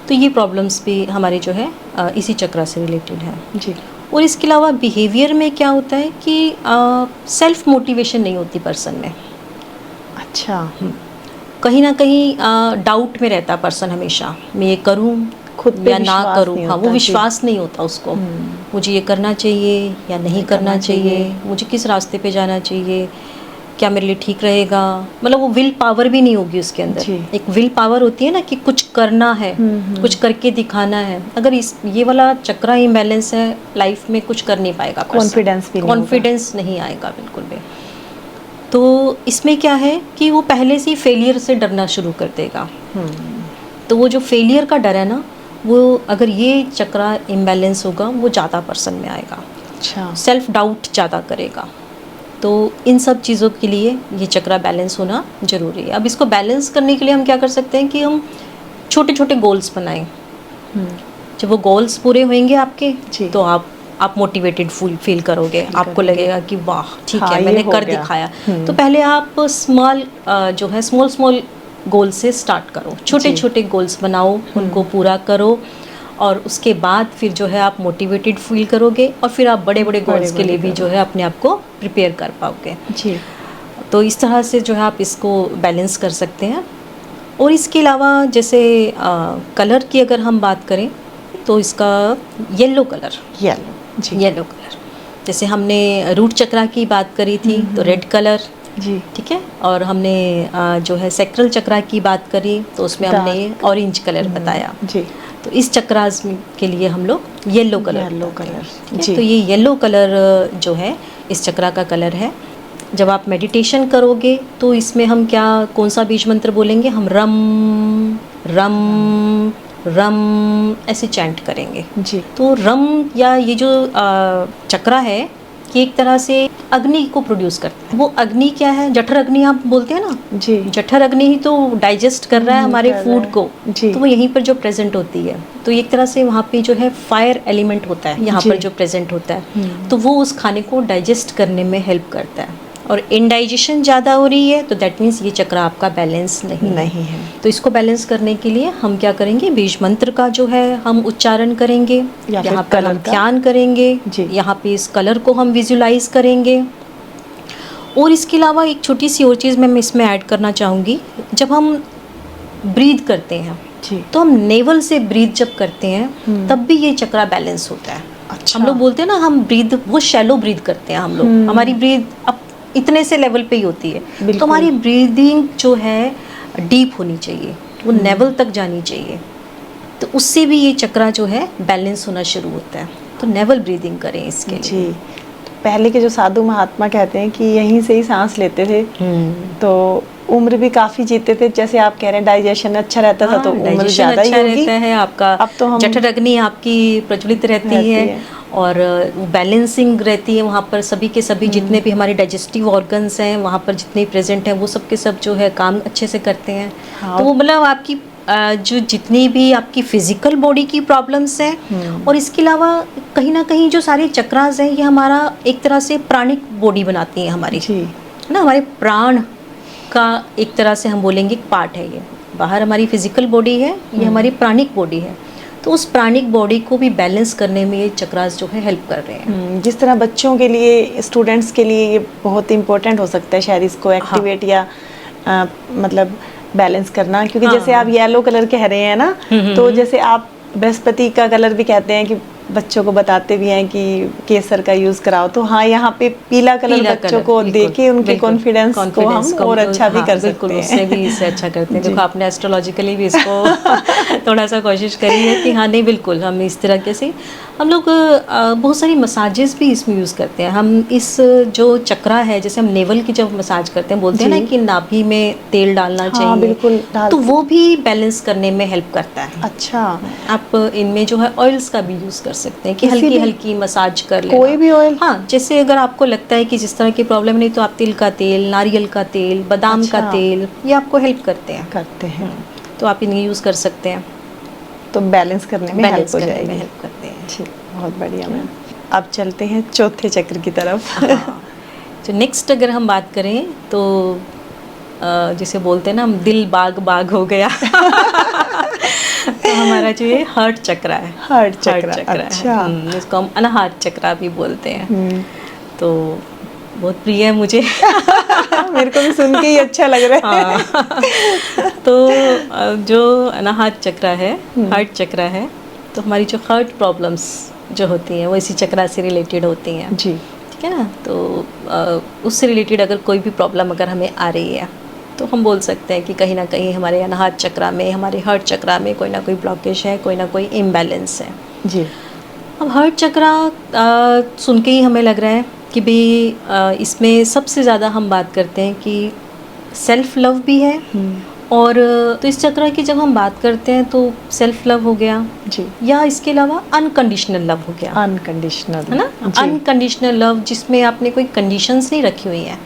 तो ये प्रॉब्लम्स भी हमारे जो है इसी चक्रा से रिलेटेड है। जी। और इसके अलावा बिहेवियर में क्या होता है कि सेल्फ मोटिवेशन नहीं होती पर्सन में। अच्छा। कहीं ना कहीं डाउट में रहता है हमेशा, मैं ये करूँ खुद या ना करूँ। हाँ, वो विश्वास नहीं होता उसको, मुझे ये करना चाहिए या नहीं करना चाहिए, मुझे किस रास्ते पे जाना चाहिए, क्या मेरे लिए ठीक रहेगा। मतलब वो विल पावर भी नहीं होगी उसके अंदर। एक विल पावर होती है ना कि कुछ करना है, कुछ करके दिखाना है। अगर ये वाला चक्रा इम्बैलेंस है, लाइफ में कुछ कर नहीं पाएगा, कॉन्फिडेंस नहीं आएगा बिल्कुल भी। तो इसमें क्या है कि वो पहले से ही फेलियर से डरना शुरू कर देगा। तो वो जो फेलियर का डर है ना, वो अगर ये चक्रा इम्बैलेंस होगा वो ज़्यादा पर्सन में आएगा, अच्छा, सेल्फ डाउट ज़्यादा करेगा। तो इन सब चीज़ों के लिए ये चक्रा बैलेंस होना ज़रूरी है। अब इसको बैलेंस करने के लिए हम क्या कर सकते हैं कि हम छोटे छोटे गोल्स बनाएं। जब वो गोल्स पूरे होंगे आपके जी। तो आप मोटिवेटेड फील करोगे, आपको लगेगा कि वाह ठीक हाँ, है ये मैंने हो कर गया। दिखाया। तो पहले आप स्मॉल गोल से स्टार्ट करो, छोटे छोटे गोल्स बनाओ, उनको पूरा करो, और उसके बाद फिर जो है आप मोटिवेटेड फील करोगे, और फिर आप बड़े बड़े गोल्स के लिए भी जो है अपने आप को प्रिपेयर कर पाओगे। जी। तो इस तरह से जो है आप इसको बैलेंस कर सकते हैं। और इसके अलावा जैसे कलर की अगर हम बात करें तो इसका येलो कलर, येलो कलर, जैसे हमने रूट चक्रा की बात करी थी तो रेड कलर, जी। ठीक है, और हमने जो है सेक्रल चक्रा की बात करी तो उसमें हमने ऑरेंज कलर बताया। जी। तो इस चक्रास के लिए हम लोग येलो कलर, जी। तो ये येलो कलर जो है इस चक्रा का कलर है। जब आप मेडिटेशन करोगे तो इसमें हम कौन सा बीज मंत्र बोलेंगे, हम रम रम रम ऐसे चैंट करेंगे। जी। तो रम या ये जो चक्रा है ये एक तरह से अग्नि को प्रोड्यूस करता है। वो अग्नि क्या है, जठर अग्नि आप बोलते हैं ना, जी। जठर अग्नि ही तो डाइजेस्ट कर रहा है हमारे कर फूड रहा को, है। जी। तो वो यहीं पर जो प्रेजेंट होती है, तो एक तरह से वहाँ पे जो है फायर एलिमेंट होता है यहाँ जी। पर जो प्रेजेंट होता है, तो वो उस खाने को डाइजेस्ट करने में हेल्प करता है। और इनडाइजेशन ज़्यादा हो रही है तो दैट मीन्स ये चक्र आपका बैलेंस नहीं है। तो इसको बैलेंस करने के लिए हम क्या करेंगे, बीज मंत्र का जो है हम उच्चारण करेंगे, यहाँ पर हम ध्यान करेंगे, यहाँ पे इस कलर को हम विजुलाइज करेंगे। और इसके अलावा एक छोटी सी और चीज़ मैं इसमें ऐड करना चाहूँगी, जब हम ब्रीद करते हैं तो हम नेवल से ब्रीद जब करते हैं तब भी ये चक्रा बैलेंस होता है। अच्छा। हम लोग बोलते हैं ना हम ब्रीद वो शैलो ब्रीद करते हैं हम लोग, हमारी ब्रीद अब इतने से लेवल पे ही होती है, तो हमारी ब्रीदिंग जो है डीप होनी चाहिए, वो नेवल तक जानी चाहिए, तो उससे भी ये चक्रा जो है बैलेंस होना शुरू होता है। तो नेवल ब्रीदिंग करें इसके लिए। जी। पहले के जो साधु महात्मा कहते हैं कि यहीं से ही सांस लेते थे तो उम्र भी काफी जीते थे। जैसे आप कह रहे हैं डाइजेशन अच्छा रहता था तो उम्र ज्यादा ही होगी। रहता है आपका, अब तो हम जठर अग्नि आपकी प्रज्वलित रहती है और बैलेंसिंग रहती है वहाँ पर। सभी के सभी जितने भी हमारे डाइजेस्टिव ऑर्गन्स हैं वहाँ पर जितने प्रेजेंट हैं वो सब के सब जो है काम अच्छे से करते हैं। तो वो मतलब आपकी जो जितनी भी आपकी फिजिकल बॉडी की प्रॉब्लम्स हैं और इसके अलावा कहीं ना कहीं जो सारे चक्रास हैं ये हमारा एक तरह से प्राणिक बॉडी बनाती हैं हमारी, है ना, हमारे प्राण का एक तरह से हम बोलेंगे एक पार्ट है ये। बाहर हमारी फिजिकल बॉडी है, ये हमारी प्राणिक बॉडी है, तो उस प्राणिक बॉडी को भी बैलेंस करने में ये चक्रास जो है हेल्प कर रहे हैं। जिस तरह बच्चों के लिए, स्टूडेंट्स के लिए ये बहुत इम्पोर्टेंट हो सकता है शायद इसको एक्टिवेट या मतलब बैलेंस करना, क्योंकि जैसे आप येलो कलर कह रहे हैं ना, तो जैसे आप बृहस्पति का कलर भी कहते हैं कि बच्चों को बताते भी हैं कि केसर का यूज कराओ, तो हाँ यहाँ पे पीला कलर बच्चों को देके उनके कॉन्फिडेंस को हम और अच्छा भी कर सकते हैं। उससे भी इससे अच्छा करते हैं। देखो आपने एस्ट्रोलॉजिकली भी इसको थोड़ा सा कोशिश करी है कि हाँ नहीं बिल्कुल हम इस तरीके से हम लोग बहुत सारी मसाजेस भी इसमें यूज़ करते हैं। हम इस जो चक्रा है, जैसे हम नेवल की जब मसाज करते हैं बोलते हैं ना कि नाभि में तेल डालना चाहिए, बिल्कुल तो वो भी बैलेंस करने में हेल्प करता है। अच्छा। आप इनमें जो है ऑयल्स का भी यूज़ कर सकते हैं कि हल्की हल्की मसाज कर लेना। कोई भी ऑयल? हाँ, जैसे अगर आपको लगता है कि जिस तरह की प्रॉब्लम नहीं तो आप तिल का तेल, नारियल का तेल, बादाम का तेल, ये आपको हेल्प करते हैं। तो आप इन्हें यूज़ कर सकते हैं, तो बैलेंस करने में हेल्प हो जाएगी। हेल्प करते हैं। जी, बहुत बढ़िया मैम। अब चलते हैं चौथे चक्र की तरफ। तो नेक्स्ट अगर हम बात करें तो जैसे बोलते हैं ना हम दिल बाग बाग हो गया तो हमारा जो ये हार्ट चक्र है, हार्ट चक्र अच्छा है। इसको हम अनाहत चक्र भी बोलते हैं। तो बहुत प्रिय है मुझे मेरे को भी सुन के ही अच्छा लग रहा है। तो जो अनाहत चक्र है, हार्ट चक्र है, तो हमारी जो हार्ट प्रॉब्लम्स जो होती हैं वो इसी चक्र से रिलेटेड होती हैं जी, ठीक है ना। तो उससे रिलेटेड अगर कोई भी प्रॉब्लम अगर हमें आ रही है तो हम बोल सकते हैं कि कहीं ना कहीं हमारे अनाहत चक्र में, हमारे हार्ट चक्र में कोई ना कोई ब्लॉकेज है, कोई ना कोई इम्बैलेंस है जी। अब हार्ट चक्र सुन के ही हमें लग रहा है कि भाई इसमें सबसे ज़्यादा हम बात करते हैं कि सेल्फ लव भी है और तो इस चक्र की जब हम बात करते हैं तो सेल्फ लव हो गया, जी, या इसके अलावा अनकंडीशनल लव हो गया, अनकंडीशनल, है ना। अनकंडीशनल लव जिसमें आपने कोई कंडीशंस नहीं रखी हुई हैं,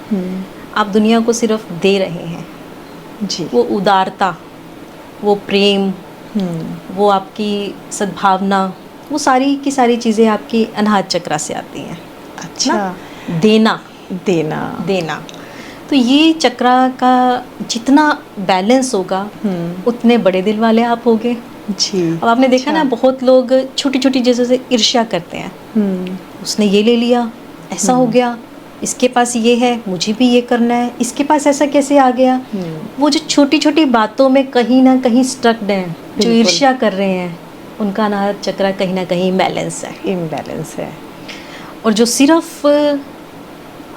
आप दुनिया को सिर्फ दे रहे हैं। जी, वो उदारता, वो प्रेम, वो आपकी सद्भावना, वो सारी की सारी चीज़ें आपकी अनाहत चक्र से आती हैं। अच्छा, ना? देना देना, तो ये चक्र का जितना बैलेंस होगा उतने बड़े दिल वाले आप होगे। जी। अब आपने देखा ना, बहुत लोग छोटी छोटी चीज़ों से ईर्ष्या करते हैं। उसने ये ले लिया, ऐसा हो गया, इसके पास ये है, मुझे भी ये करना है, इसके पास ऐसा कैसे आ गया। वो जो छोटी छोटी बातों में कहीं ना कहीं स्ट्रक्ड हैं, जो बिल्कुल। ईर्ष्या कर रहे हैं, उनका अनाहत चक्र कहीं ना कहीं इम्बैलेंस है। इम्बैलेंस है। और जो सिर्फ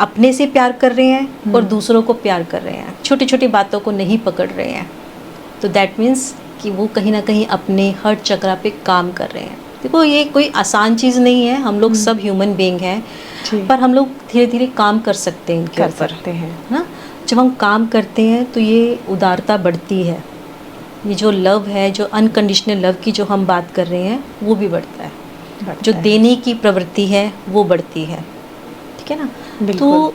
अपने से प्यार कर रहे हैं और दूसरों को प्यार कर रहे हैं, छोटी छोटी बातों को नहीं पकड़ रहे हैं, तो दैट मीन्स कि वो कहीं ना कहीं अपने हर्ट चक्र पे काम कर रहे हैं। देखो, ये कोई आसान चीज़ नहीं है, हम लोग सब ह्यूमन बीइंग हैं, पर हम लोग धीरे धीरे काम कर सकते हैं इनके कर ऊपर, सकते हैं। ना। जब हम काम करते हैं तो ये उदारता बढ़ती है, ये जो लव है, जो अनकंडीशनल लव की जो हम बात कर रहे हैं, वो भी बढ़ता है, जो देने की प्रवृत्ति है वो बढ़ती है, ठीक है ना। तो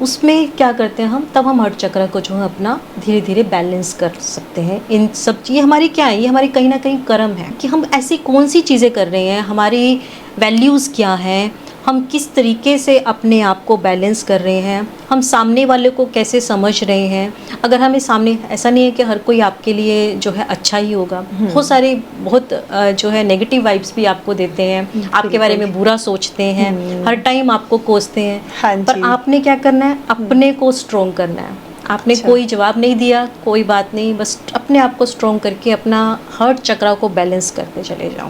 उसमें क्या करते हैं हम, तब हम हर्ट चक्र को जो है अपना धीरे धीरे बैलेंस कर सकते हैं। इन सब, ये हमारी क्या है, ये हमारी कहीं ना कहीं कर्म है कि हम ऐसी कौन सी चीज़ें कर रहे हैं, हमारी वैल्यूज़ क्या हैं, हम किस तरीके से अपने आप को बैलेंस कर रहे हैं, हम सामने वाले को कैसे समझ रहे हैं। अगर हमें सामने, ऐसा नहीं है कि हर कोई आपके लिए जो है अच्छा ही होगा, बहुत सारे जो है नेगेटिव वाइब्स भी आपको देते हैं, आपके बारे में बुरा सोचते हैं, हर टाइम आपको कोसते हैं। हाँ पर जी। आपने क्या करना है, अपने को स्ट्रॉन्ग करना है। आपने कोई जवाब नहीं दिया, कोई बात नहीं, बस अपने आप को स्ट्रॉन्ग करके अपना हर्ट चक्र को बैलेंस करते चले जाओ।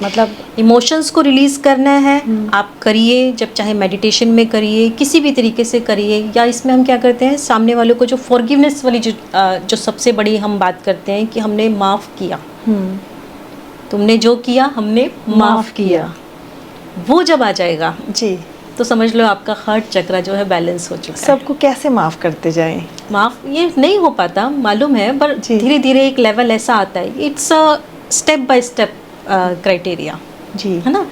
मतलब इमोशंस को रिलीज़ करना है, आप करिए, जब चाहे मेडिटेशन में करिए, किसी भी तरीके से करिए, या इसमें हम क्या करते हैं, सामने वालों को जो फॉरगिवनेस वाली जो सबसे बड़ी हम बात करते हैं कि हमने माफ़ किया, तुमने जो किया हमने माफ़ किया, वो जब आ जाएगा जी, तो समझ लो आपका हर्ट चक्र जो है बैलेंस हो चुका है। सबको कैसे माफ़ करते जाएं? माफ़ ये नहीं हो पाता, मालूम है, पर जी। धीरे धीरे एक लेवल ऐसा आता है, it's a step by step criteria, जी, है ना।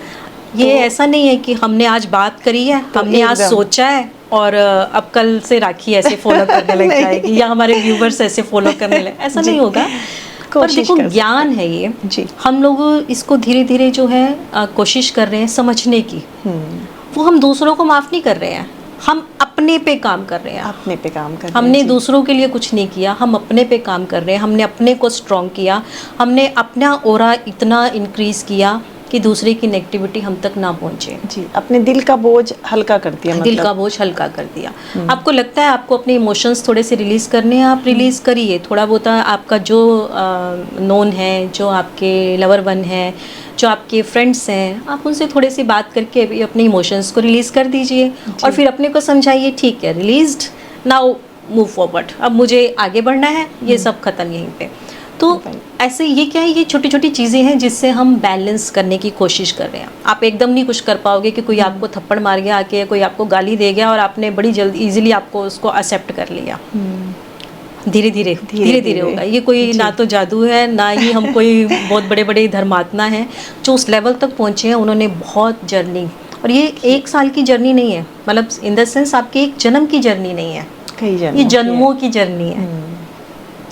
ये ऐसा नहीं है कि हमने आज बात करी है, हमने आज एकदम। सोचा है और अब कल से राखी ऐसे फॉलो करने लग जाएगी, या हमारे व्यूवर्स ऐसे फॉलो करने लगे, ऐसा नहीं होगा। पर कोशिश देखो, कर ज्ञान है ये, जी। हम लोग इसको धीरे धीरे जो है कोशिश कर रहे हैं समझने की। वो हम दूसरों को माफ़ नहीं कर रहे हैं, हम अपने पे काम कर रहे हैं। अपने पे काम कर रहे हैं, हमने जी। दूसरों के लिए कुछ नहीं किया, हम अपने पे काम कर रहे हैं, हमने अपने को स्ट्रॉन्ग किया, हमने अपना ऑरा इतना इंक्रीज़ किया कि दूसरे की नेगेटिविटी हम तक ना पहुंचे। जी, अपने दिल का बोझ हल्का कर दिया, दिल मतलब का बोझ हल्का कर दिया। आपको लगता है आपको अपने इमोशंस थोड़े से रिलीज़ करने हैं, आप रिलीज़ करिए थोड़ा बहुत। आपका जो नोन है, जो आपके लवर वन है, जो आपके फ्रेंड्स हैं, आप उनसे थोड़ी सी बात करके भी अपने इमोशंस को रिलीज़ कर दीजिए, और फिर अपने को समझाइए, ठीक है, रिलीज्ड, नाउ मूव फॉरवर्ड, अब मुझे आगे बढ़ना है, ये सब ख़त्म यहीं पे। तो ऐसे ये क्या है, ये छोटी छोटी चीज़ें हैं जिससे हम बैलेंस करने की कोशिश कर रहे हैं। आप एकदम नहीं कुछ कर पाओगे कि कोई आपको थप्पड़ मार गया आके, कोई आपको गाली दे गया और आपने बड़ी जल्दी इजीली आपको उसको एक्सेप्ट कर लिया। धीरे धीरे होगा ये, कोई ना तो जादू है, ना ही हम कोई बहुत बड़े बड़े धर्मात्मा हैं जो उस लेवल तक पहुँचे हैं। उन्होंने बहुत जर्नी, और ये 1 साल की जर्नी नहीं है, मतलब इन द सेंस आपके एक जन्म की जर्नी नहीं है, कई जन्मों ये जन्मों की जर्नी है।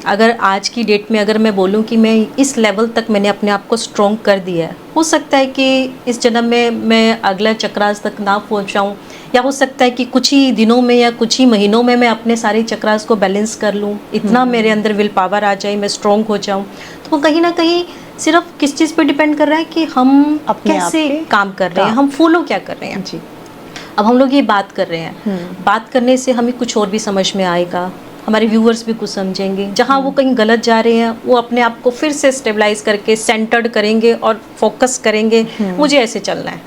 अगर आज की डेट में अगर मैं बोलूं कि मैं इस लेवल तक मैंने अपने आप को स्ट्रॉन्ग कर दिया है, हो सकता है कि इस जन्म में मैं अगला चक्रास तक ना पहुंच जाऊं, या हो सकता है कि कुछ ही दिनों में या कुछ ही महीनों में मैं अपने सारे चक्रास को बैलेंस कर लूं, इतना मेरे अंदर विल पावर आ जाए, मैं स्ट्रॉन्ग हो जाऊं। तो वो कहीं ना कहीं सिर्फ किस चीज़ पे डिपेंड कर रहा है कि हम अपने आप कैसे पे काम कर रहे हैं, हम फॉलो क्या कर रहे हैं। जी। अब हम लोग ये बात कर रहे हैं, बात करने से हमें कुछ और भी समझ में आएगा, हमारे व्यूअर्स भी कुछ समझेंगे। जहाँ वो कहीं गलत जा रहे हैं, वो अपने आप को फिर से स्टेबलाइज करके सेंटर्ड करेंगे और फोकस करेंगे, मुझे ऐसे चलना है,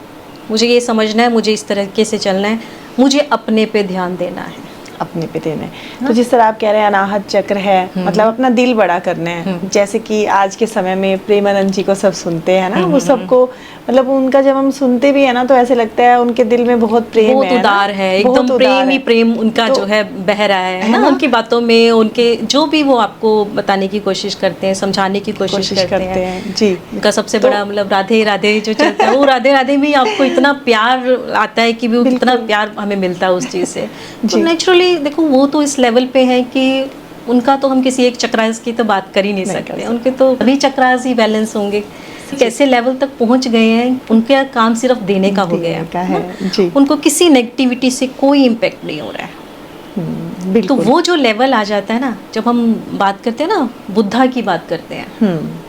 मुझे ये समझना है, मुझे इस तरीके से चलना है, मुझे अपने पे ध्यान देना है। अपने पे देना है। तो जिस तरह आप कह रहे हैं अनाहत चक्र है, मतलब अपना दिल बड़ा करना है। जैसे कि आज के समय में प्रेमानंद जी को सब सुनते हैं ना, वो सबको मतलब उनका जब हम सुनते भी है ना तो ऐसे लगता है उनके दिल में बहुत प्रेम बहुत है, उदार है, बहुत एकदम उदार प्रेम ही है। प्रेम उनका तो- जो है बह रहा है ना, उनकी बातों में, उनके जो भी वो आपको बताने की कोशिश करते हैं, समझाने की कोशिश करते हैं। जी। उनका सबसे तो- बड़ा मतलब राधे राधे जो चलता है, वो राधे राधे में आपको इतना प्यार आता है कि वो कितना बिल्कुल। प्यार हमें मिलता है उस चीज़ से। तो जी। नेचुरली देखो वो तो इस लेवल पे है कि उनका तो हम किसी एक चक्रास की तो बात कर ही नहीं नहीं कर सकते, सकते। उनके तो सभी चक्रास ही बैलेंस होंगे। कैसे लेवल तक पहुंच गए हैं, उनका काम सिर्फ देने का हो गया देने का है है, जी। उनको किसी नेगेटिविटी से कोई इम्पेक्ट नहीं हो रहा है। तो बिल्कुल। वो जो लेवल आ जाता है ना, जब हम बात करते हैं ना, बुद्धा की बात करते हैं,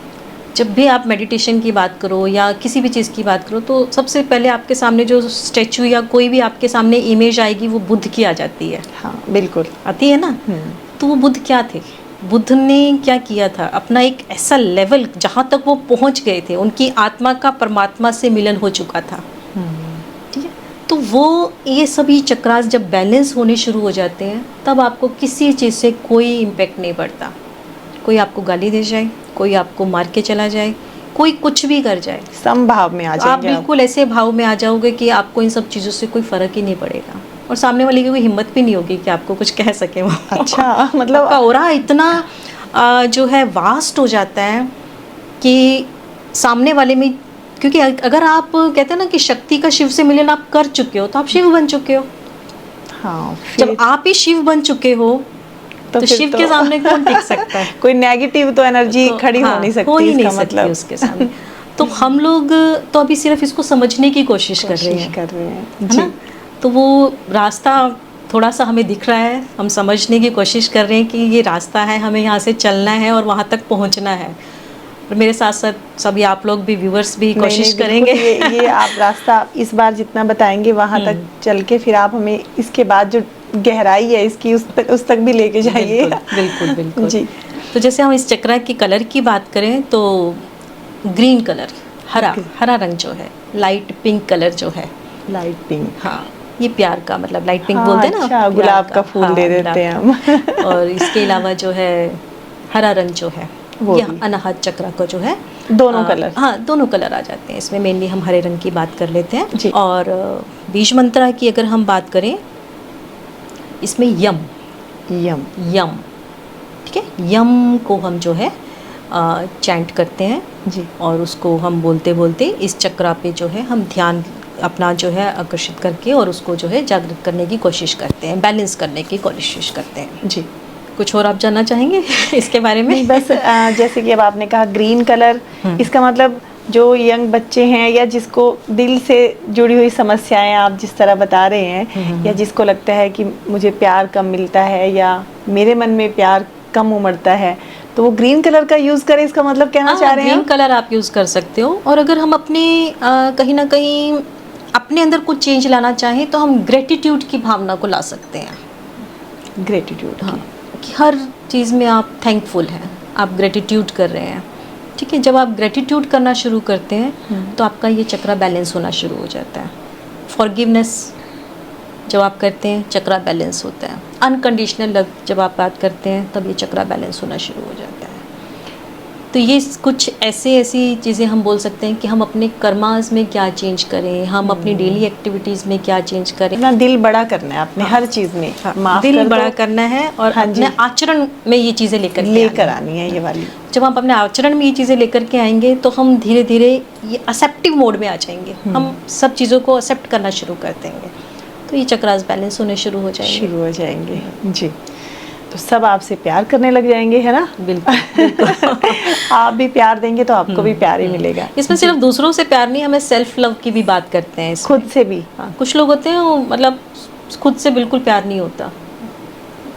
जब भी आप मेडिटेशन की बात करो या किसी भी चीज़ की बात करो, तो सबसे पहले आपके सामने जो स्टैचू या कोई भी आपके सामने इमेज आएगी वो बुद्ध की आ जाती है। हाँ बिल्कुल। आती है ना। तो वो बुद्ध क्या थे, बुद्ध ने क्या किया था, अपना एक ऐसा लेवल जहाँ तक वो पहुँच गए थे, उनकी आत्मा का परमात्मा से मिलन हो चुका था। ठीक है। तो वो ये सभी चक्रास जब बैलेंस होने शुरू हो जाते हैं, तब आपको किसी चीज़ से कोई इम्पेक्ट नहीं पड़ता। कोई आपको गाली दे जाए, कोई आपको मार के चला जाए, कोई कुछ भी कर जाए, समभाव में आ तो आप जाएंगे बिल्कुल ऐसे भाव में आ जाओगे कि आपको इन सब चीज़ों से कोई फ़र्क ही नहीं पड़ेगा, और सामने वाले की कोई हिम्मत भी नहीं होगी कि आपको कुछ कह सके वो। अच्छा मतलब आपका ऑरा इतना जो है वास्ट हो जाता है कि सामने वाले में, क्योंकि अगर आप कहते हैं ना कि शक्ति का शिव से मिलन आप कर चुके हो, तो आप शिव बन चुके हो। हाँ, जब आप ही शिव बन चुके हो तो फिर शिव के सामने कौन टिक सकता है? कोई नेगेटिव तो एनर्जी तो खड़ी हाँ, हो नहीं सकती, हो ही नहीं इसका सकती मतलब उसके सामने। तो हम लोग तो अभी सिर्फ इसको समझने की कोशिश कर रहे हैं, है है ना। तो वो रास्ता थोड़ा सा हमें दिख रहा है, हम समझने की कोशिश कर रहे हैं कि ये रास्ता है, हमें यहाँ से चलना है और वहाँ तक पहुँचना है। और मेरे साथ साथ सभी आप लोग भी, व्यूवर्स भी कोशिश करेंगे। ये आप रास्ता इस बार जितना बताएंगे वहां तक चल के फिर आप हमें इसके बाद जो गहराई है इसकी उस तक भी लेके जाइए। बिल्कुल बिल्कुल बिल्कुल जी। तो जैसे हम इस चक्रा की कलर की बात करें तो ग्रीन कलर, हरा रंग जो है, लाइट पिंक कलर जो है, लाइट पिंक। हाँ, ये प्यार का मतलब लाइट पिंक हाँ, बोलते हैं ना, अच्छा, प्यार गुलाब का फूल दे गुलाब देते हैं का। हम। और इसके अलावा जो है हरा रंग जो है, वो ये भी। अनाहत चक्र को जो है दोनों कलर। हाँ, दोनों कलर आ जाते हैं इसमें। मेनली हम हरे रंग की बात कर लेते हैं। जी। और बीज मंत्रा की अगर हम बात करें, इसमें यम, ठीक है, यम को हम जो है चैंट करते हैं जी। और उसको हम बोलते बोलते इस चक्रा पे जो है हम ध्यान अपना जो है आकर्षित करके और उसको जो है जागृत करने की कोशिश करते हैं, बैलेंस करने की कोशिश करते हैं। जी। कुछ और आप जानना चाहेंगे इसके बारे में? नहीं, बस जैसे कि अब आपने कहा ग्रीन कलर, इसका मतलब जो यंग बच्चे हैं या जिसको दिल से जुड़ी हुई समस्याएं आप जिस तरह बता रहे हैं, या जिसको लगता है कि मुझे प्यार कम मिलता है या मेरे मन में प्यार कम उमड़ता है, तो वो ग्रीन कलर का यूज़ करें, इसका मतलब कहना चाह रहे हैं? ग्रीन कलर आप यूज़ कर सकते हो। और अगर हम अपने कहीं ना कहीं अपने अंदर कुछ चेंज लाना चाहें तो हम ग्रेटिट्यूड की भावना को ला सकते हैं। ग्रेटिट्यूड। हाँ, कि हर चीज़ में आप थैंकफुल हैं, आप ग्रेटिट्यूड कर रहे हैं। ठीक है, जब आप ग्रेटिट्यूड करना शुरू करते हैं तो आपका ये चक्रा बैलेंस होना शुरू हो जाता है। फॉरगिवनेस जब आप करते हैं, चक्रा बैलेंस होता है। अनकंडीशनल लव जब आप बात करते हैं, तब ये चक्रा बैलेंस होना शुरू हो जाता है। तो ये कुछ ऐसी चीज़ें हम बोल सकते हैं कि हम अपने कर्मास में क्या चेंज करें, हम अपनी डेली एक्टिविटीज़ में क्या चेंज करें। अपना दिल बड़ा करना है अपने हर चीज़ में। माफ दिल कर बड़ा दो। करना है और हाँ जी। अपने आचरण में ये चीज़ें लेकर आनी है ये वाली। जब हम अपने आचरण में ये चीज़ें लेकर के आएंगे तो हम धीरे धीरे ये एक्सेप्टिव मोड में आ जाएंगे। हम सब चीज़ों को एक्सेप्ट करना शुरू कर देंगे, तो ये चक्रास बैलेंस होने शुरू हो जाएंगे। जी। तो सब आपसे प्यार करने लग जाएंगे, है ना? बिल्कुल आप भी प्यार देंगे तो आपको भी प्यार ही मिलेगा। इसमें सिर्फ दूसरों से प्यार नहीं, हमें सेल्फ लव की भी बात करते हैं इसमें। खुद से भी। हाँ, कुछ लोग होते हैं वो मतलब खुद से बिल्कुल प्यार नहीं होता,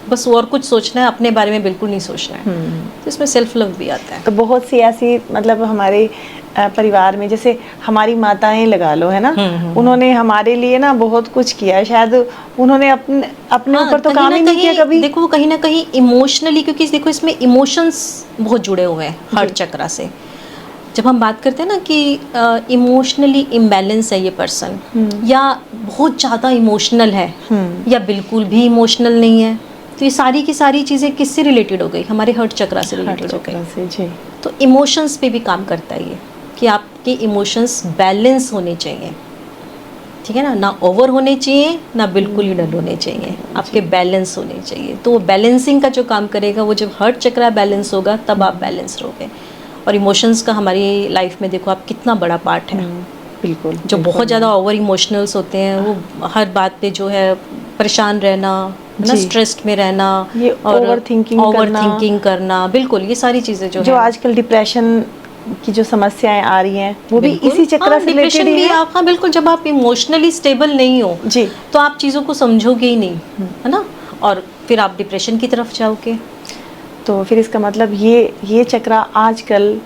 बस और कुछ सोचना है, अपने बारे में बिल्कुल नहीं सोचना है। तो इसमें सेल्फ लव भी आता है। तो बहुत सी ऐसी मतलब हमारे परिवार में, जैसे हमारी माताएं लगा लो, है ना, उन्होंने हमारे लिए ना बहुत कुछ किया है, शायद उन्होंने अपने ऊपर तो काम ही नहीं किया कभी। देखो कहीं ना कहीं इमोशनली, क्योंकि देखो इसमें इमोशंस बहुत जुड़े हुए हैं हर चक्रा से। जब हम बात करते हैं ना कि इमोशनली इम्बैलेंस है ये पर्सन, या बहुत ज़्यादा इमोशनल है, या बिल्कुल भी इमोशनल नहीं है, तो ये सारी की सारी चीज़ें किससे रिलेटेड हो गई? हमारे हर्ट चक्रा से रिलेटेड हो गई। जी। तो इमोशंस पे भी काम करता है ये, कि आपके इमोशंस बैलेंस होने चाहिए, ठीक है ना, ना ओवर होने चाहिए ना बिल्कुल ही डल होने चाहिए, आपके बैलेंस होने चाहिए। तो वो बैलेंसिंग का जो काम करेगा, वो जब हर्ट चक्रा बैलेंस होगा तब आप बैलेंस रहोगे। और इमोशंस का हमारी लाइफ में देखो आप कितना बड़ा पार्ट है। बिल्कुल। जो बहुत ज़्यादा ओवर इमोशनल्स होते हैं, वो हर बात पे जो है परेशान रहना, ना स्ट्रेस्ड में रहना, ये और ओवर थिंकिंग करना, बिल्कुल ये सारी चीज़ें जो है, आजकल डिप्रेशन की जो समस्याएं आ रही हैं वो भी बिल्कुल, इसी चक्र से डिप्रेशन रिलेटेड ही भी है। आप, हाँ बिल्कुल, जब आप इमोशनली स्टेबल नहीं हो जी। तो आप चीज़ों को समझोगे ही नहीं, है ना, और फिर आप डिप्रेशन की तरफ जाओगे। तो फिर इसका मतलब ये चक्र आजकल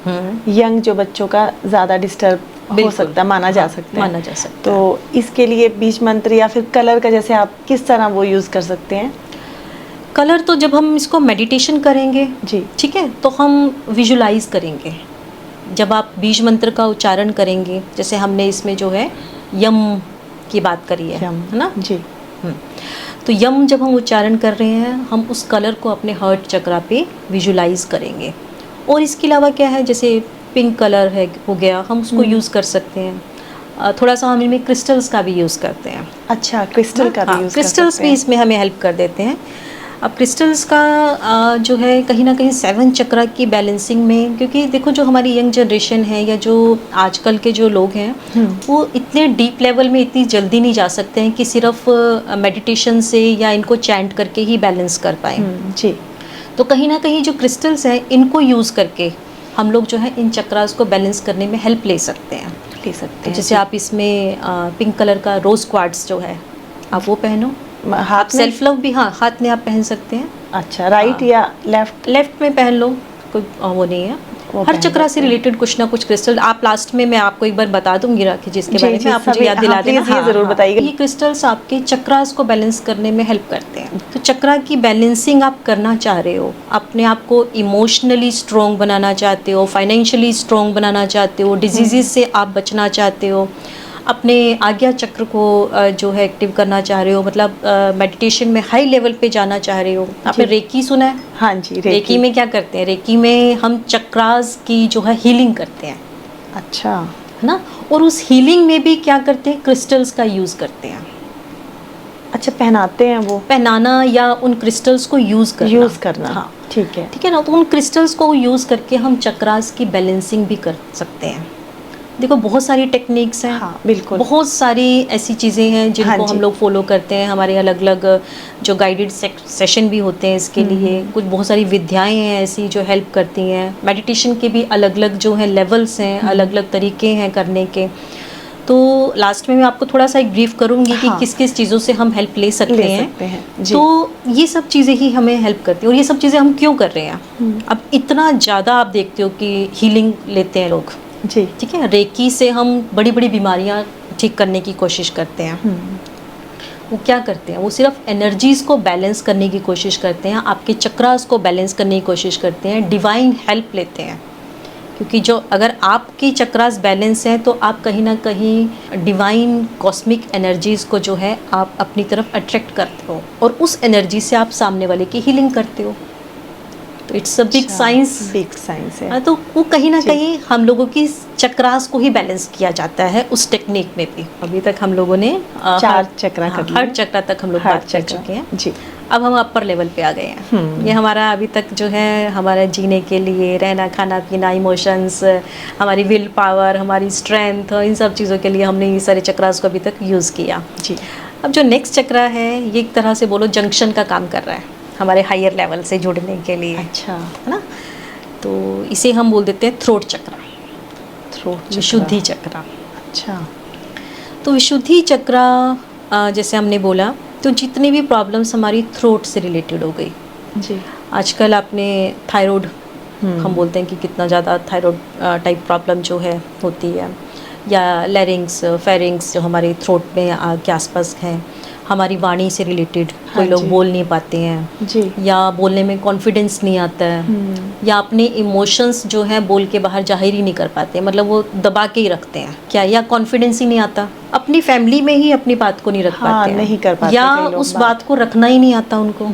यंग जो बच्चों का ज़्यादा डिस्टर्ब हो सकता है, माना जा सकता है। माना जा सकता है। तो इसके लिए बीज मंत्र या फिर कलर का जैसे आप किस तरह वो यूज़ कर सकते हैं? कलर तो जब हम इसको मेडिटेशन करेंगे, जी, ठीक है, तो हम विजुलाइज करेंगे। जब आप बीज मंत्र का उच्चारण करेंगे, जैसे हमने इसमें जो है यम की बात करी है ना जी। तो यम जब हम उच्चारण कर रहे हैं, हम उस कलर को अपने हर्ट चक्रा पे विजुलाइज करेंगे। और इसके अलावा क्या है, जैसे पिंक कलर है हो गया, हम उसको यूज़ कर सकते हैं। थोड़ा सा हम इनमें क्रिस्टल्स का भी यूज़ करते हैं। अच्छा, क्रिस्टल का भी यूज़ क्रिस्टल्स भी इसमें हमें हेल्प कर देते हैं। अब क्रिस्टल्स का जो है कहीं ना कहीं 7 चक्रा की बैलेंसिंग में, क्योंकि देखो जो हमारी यंग जनरेशन है या जो आजकल के जो लोग हैं, वो इतने डीप लेवल में इतनी जल्दी नहीं जा सकते हैं कि सिर्फ मेडिटेशन से या इनको चैंट करके ही बैलेंस कर पाए। जी। तो कहीं ना कहीं जो क्रिस्टल्स हैं, इनको यूज़ करके हम लोग जो है इन चक्रास को बैलेंस करने में हेल्प ले सकते हैं। तो जैसे आप इसमें पिंक कलर का रोज़ क्वार्ट्स जो है, आप वो पहनो। हाथ में? सेल्फ लव भी, हाँ, हाथ में आप पहन सकते हैं। अच्छा, राइट या लेफ्ट में पहन लो, कोई वो नहीं है। हर चक्रा से रिलेटेड कुछ ना कुछ क्रिस्टल, आप लास्ट में मैं आपको एक बार बता दूंगी राखी, जिसके बारे में आप मुझे याद दिला देना। ये जरूर बताइएगा। ये क्रिस्टल्स आपके चक्रास को बैलेंस करने में हेल्प करते हैं। तो चक्रा की बैलेंसिंग आप करना चाह रहे हो, अपने आप को इमोशनली स्ट्रॉन्ग बनाना चाहते हो, फाइनेंशियली स्ट्रॉन्ग बनाना चाहते हो, डिजीजेस से आप बचना चाहते हो, अपने आज्ञा चक्र को जो है एक्टिव करना चाह रहे हो, मतलब मेडिटेशन में हाई लेवल पे जाना चाह रहे हो। आपने रेकी सुना है? हाँ जी। रेकी में क्या करते हैं? रेकी में हम चक्रास की जो है हीलिंग करते हैं। अच्छा, है ना, और उस हीलिंग में भी क्या करते हैं, क्रिस्टल्स का यूज़ करते हैं। अच्छा, पहनाते हैं वो? पहनाना या उन क्रिस्टल्स को यूज़ करना। हाँ, ठीक है ना। तो उन क्रिस्टल्स को यूज़ करके हम चक्रास की बैलेंसिंग भी कर सकते हैं। देखो बहुत सारी टेक्निक्स हैं। हाँ, बिल्कुल। बहुत सारी ऐसी चीज़ें हैं जिनको हम लोग फॉलो करते हैं। हमारे अलग अलग जो गाइडेड सेशन भी होते हैं इसके लिए। कुछ बहुत सारी विद्याएं हैं ऐसी जो हेल्प करती हैं। मेडिटेशन के भी अलग अलग जो है लेवल्स हैं, अलग अलग तरीके हैं करने के। तो लास्ट में मैं आपको थोड़ा सा एक ब्रीफ करूंगी कि किस किस चीज़ों से हम हेल्प ले सकते हैं। तो ये सब चीज़ें ही हमें हेल्प करती हैं। और ये सब चीज़ें हम क्यों कर रहे हैं? अब इतना ज़्यादा आप देखते हो कि हीलिंग लेते हैं लोग, जी, ठीक है। रेकी से हम बड़ी बड़ी बीमारियां ठीक करने की कोशिश करते हैं। वो क्या करते हैं, वो सिर्फ एनर्जीज़ को बैलेंस करने की कोशिश करते हैं, आपके चक्रास को बैलेंस करने की कोशिश करते हैं, डिवाइन हेल्प लेते हैं। क्योंकि जो अगर आपकी चक्रास बैलेंस हैं तो आप कहीं ना कहीं डिवाइन कॉस्मिक एनर्जीज़ को जो है आप अपनी तरफ अट्रैक्ट करते हो, और उस एनर्जी से आप सामने वाले की हीलिंग करते हो। तो इट्स अ बिग साइंस है। तो वो कहीं ना कहीं हम लोगों की चक्रास को ही बैलेंस किया जाता है उस टेक्निक में भी। अभी तक हम लोगों ने 4 चक्रा कर लिए। हर चक्रा तक हम लोग बात कर चुके हैं जी। अब हम अपर लेवल पे आ गए हैं। ये हमारा अभी तक जो है हमारा जीने के लिए, रहना, खाना पीना, इमोशंस, हमारी विल पावर, हमारी स्ट्रेंथ, इन सब चीज़ों के लिए हमने ये सारे चक्रास को अभी तक यूज़ किया। जी। अब जो नेक्स्ट चक्रा है ये एक तरह से बोलो जंक्शन का काम कर रहा है हमारे हायर लेवल से जुड़ने के लिए। अच्छा, है ना। तो इसे हम बोल देते हैं थ्रोट चक्रा, विशुद्धि चक्रा। अच्छा। तो विशुद्धि चक्रा जैसे हमने बोला, तो जितनी भी प्रॉब्लम्स हमारी थ्रोट से रिलेटेड हो गई। जी। आजकल आपने थायराइड, हम बोलते हैं कि कितना ज़्यादा थायराइड टाइप प्रॉब्लम जो है होती है, या लैरिंग्स, फेरिंग्स जो हमारे थ्रोट में के आसपास हैं, हमारी वाणी से रिलेटेड कोई हाँ लोग जी। बोल नहीं पाते हैं जी। या बोलने में कॉन्फिडेंस नहीं आता है या अपने इमोशंस जो है बोल के बाहर जाहिर ही नहीं कर पाते, मतलब वो दबा के ही रखते हैं क्या, या कॉन्फिडेंस ही नहीं आता, अपनी फैमिली में ही अपनी बात को नहीं रख हाँ, पाते हैं, नहीं कर पाते या कई लोग उस बात को रखना ही नहीं आता उनको।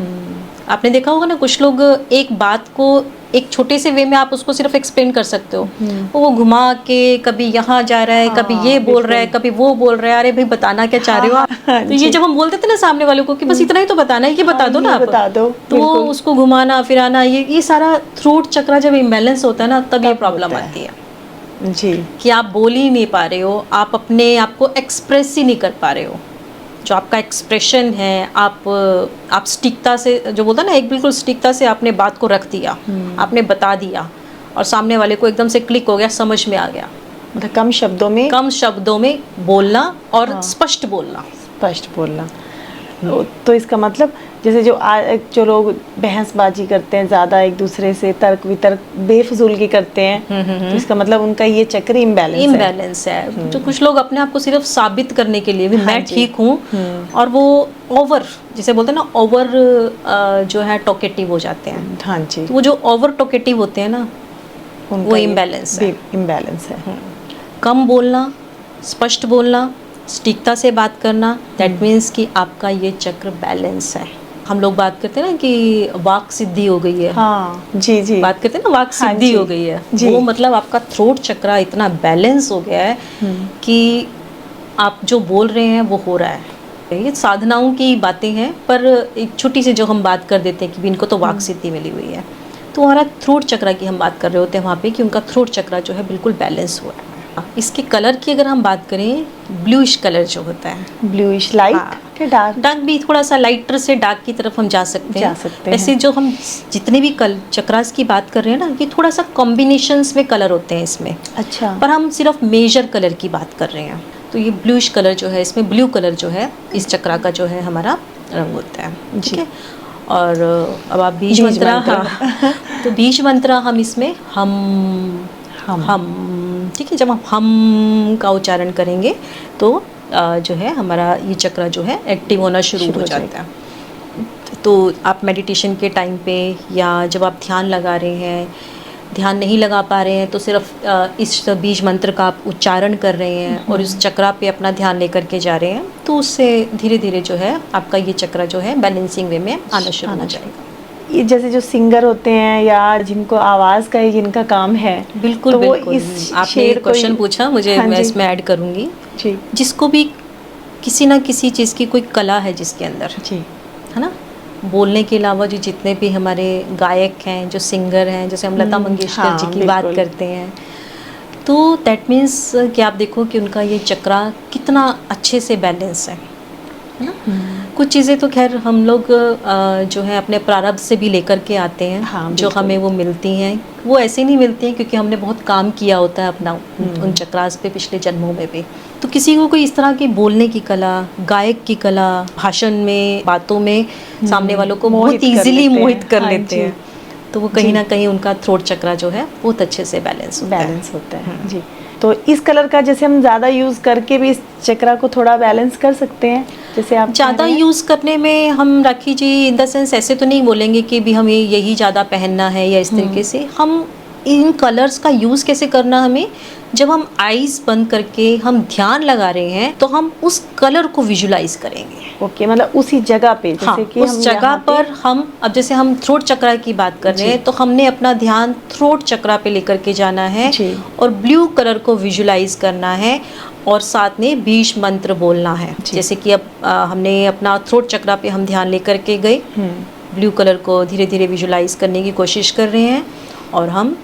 आपने देखा होगा ना, कुछ लोग एक बात को एक छोटे से वे में आप उसको सिर्फ एक्सप्लेन कर सकते हो, वो घुमा के कभी यहाँ जा रहा है, हाँ, कभी ये बोल रहा है, कभी वो बोल रहा है, अरे भाई बताना क्या चाह रहे हो आप। हाँ, तो ये जी। जब हम बोलते थे ना सामने वालों को कि बस इतना ही तो बताना है, ये बता हाँ, दो ना ये आप, बता दो, तो वो बिल्कुल। उसको घुमाना फिराना, ये सारा थ्रोट चक्रा जब इम्बैलेंस होता है ना, तब ये तब प्रॉब्लम होता है। आती है जी। कि आप बोल ही नहीं पा रहे हो, आप अपने आप को एक्सप्रेस ही नहीं कर पा रहे हो। जो आपका एक्सप्रेशन है, आप सटीकता से, जो बोलता है ना, एक बिल्कुल सटीकता से आपने बात को रख दिया, आपने बता दिया और सामने वाले को एकदम से क्लिक हो गया, समझ में आ गया। मतलब कम शब्दों में बोलना और हाँ। स्पष्ट बोलना। स्पष्ट बोलना। तो इसका मतलब जैसे जो लोग बहसबाजी करते हैं ज़्यादा, एक दूसरे से तर्क वितर्क बेफजूल की करते हैं, तो इसका मतलब उनका ये चक्र इम्बैलेंस है। जो कुछ लोग अपने आप को सिर्फ साबित करने के लिए भी, हाँ मैं जी। ठीक हूँ, और वो ओवर, जिसे बोलते हैं ना, ओवर जो है टॉकेटिव हो जाते हैं। हाँ जी। तो वो जो ओवर टॉकेटिव होते हैं ना, उनका वो ये इम्बैलेंस है। इम्बैलेंस है। कम बोलना, स्पष्ट बोलना, सटीकता से बात करना, दैट मीन्स कि आपका ये चक्र बैलेंस है। हम लोग बात करते हैं ना कि वाक सिद्धि हो गई है। हाँ जी जी। बात करते हैं ना, वाक हाँ सिद्धि जी, हो गई है, जी। वो मतलब आपका थ्रोट चक्रा इतना बैलेंस हो गया है कि आप जो बोल रहे हैं वो हो रहा है। ये साधनाओं की बातें हैं, पर एक छोटी सी जो हम बात कर देते हैं कि इनको तो वाक सिद्धि मिली हुई है, तो हमारा थ्रोट चक्रा की हम बात कर रहे होते हैं वहाँ पे कि उनका थ्रोट चक्रा जो है बिल्कुल बैलेंस हो रहा है। इसके कलर की अगर हम बात करें, ब्लूइश कलर जो होता है, ब्लूइश लाइट हाँ। के डार्क। डार्क भी थोड़ा सा लाइटर से डार्क की तरफ हम जा सकते हैं। वैसे जो हम जितने भी चक्रास की बात कर रहे हैं ना, ये थोड़ा सा कॉम्बिनेशंस में कलर होते हैं इसमें, अच्छा। पर हम सिर्फ मेजर कलर की बात कर रहे हैं। तो ये ब्लूइश कलर जो है, इसमें ब्लू कलर जो है इस चक्रा का जो है हमारा रंग होता है, ठीक है। और अब आप बीज मंत्रा, हाँ, तो बीज मंत्रा हम इसमें हम ठीक है, जब हम का उच्चारण करेंगे तो जो है हमारा ये चक्रा जो है एक्टिव होना शुरू हो जाता है। तो आप मेडिटेशन के टाइम पे या जब आप ध्यान लगा रहे हैं, ध्यान नहीं लगा पा रहे हैं, तो सिर्फ इस बीज मंत्र का आप उच्चारण कर रहे हैं और इस चक्रा पे अपना ध्यान लेकर के जा रहे हैं, तो उससे धीरे धीरे जो है आपका ये चक्रा जो है बैलेंसिंग वे में आना शुरू हो जाएगा। ये जैसे जो सिंगर होते हैं या जिनको आवाज़ का ही जिनका काम है, बिल्कुल तो बिल्कुल, इस आपने एक क्वेश्चन पूछा मुझे, हाँ मैं जी। इसमें ऐड करूँगी। जी जिसको भी किसी ना किसी चीज़ की कोई कला है जिसके अंदर, जी, है ना, बोलने के अलावा जो जितने भी हमारे गायक हैं, जो सिंगर हैं, जैसे हम लता मंगेशकर हाँ, जी की बात बिल्कुल। करते हैं, तो दैट मीन्स कि आप देखो कि उनका ये चक्रा कितना अच्छे से बैलेंस है ना। कुछ चीज़ें तो खैर हम लोग जो है अपने प्रारब्ध से भी लेकर के आते हैं, हाँ, जो बिल्कुल। हमें वो मिलती हैं, वो ऐसे नहीं मिलती हैं क्योंकि हमने बहुत काम किया होता है अपना उन चक्रास पे पिछले जन्मों में भी। तो किसी को कोई इस तरह की बोलने की कला, गायक की कला, भाषण में, बातों में सामने वालों को बहुत ईजिली मोहित कर हाँ लेते जी। हैं, तो वो कहीं ना कहीं उनका थ्रोट चक्रा जो है बहुत अच्छे से बैलेंस होता है जी। तो इस कलर का जैसे हम ज़्यादा यूज़ करके भी इस चक्रा को थोड़ा बैलेंस कर सकते हैं, जैसे आप ज़्यादा यूज़ करने में हम राखी जी इन द सेंस ऐसे तो नहीं बोलेंगे कि भी हमें यही ज़्यादा पहनना है या इस तरीके से। हम इन कलर्स का यूज़ कैसे करना, हमें जब हम आईज बंद करके हम ध्यान लगा रहे हैं तो हम उस कलर को विजुलाइज करेंगे। ओके, मतलब उसी जगह पे, जैसे हाँ, कि उस हम जगह यहाँ पे पर हम, अब जैसे हम थ्रोट चक्रा की बात कर रहे हैं तो हमने अपना ध्यान थ्रोट चक्रा पे लेकर के जाना है जी। और ब्लू कलर को विजुलाइज करना है और साथ में बीज मंत्र बोलना है। जैसे कि अब हमने अपना थ्रोट चक्रा पे हम ध्यान लेकर के गए, ब्लू कलर को धीरे धीरे विजुलाइज करने की कोशिश कर रहे हैं और हम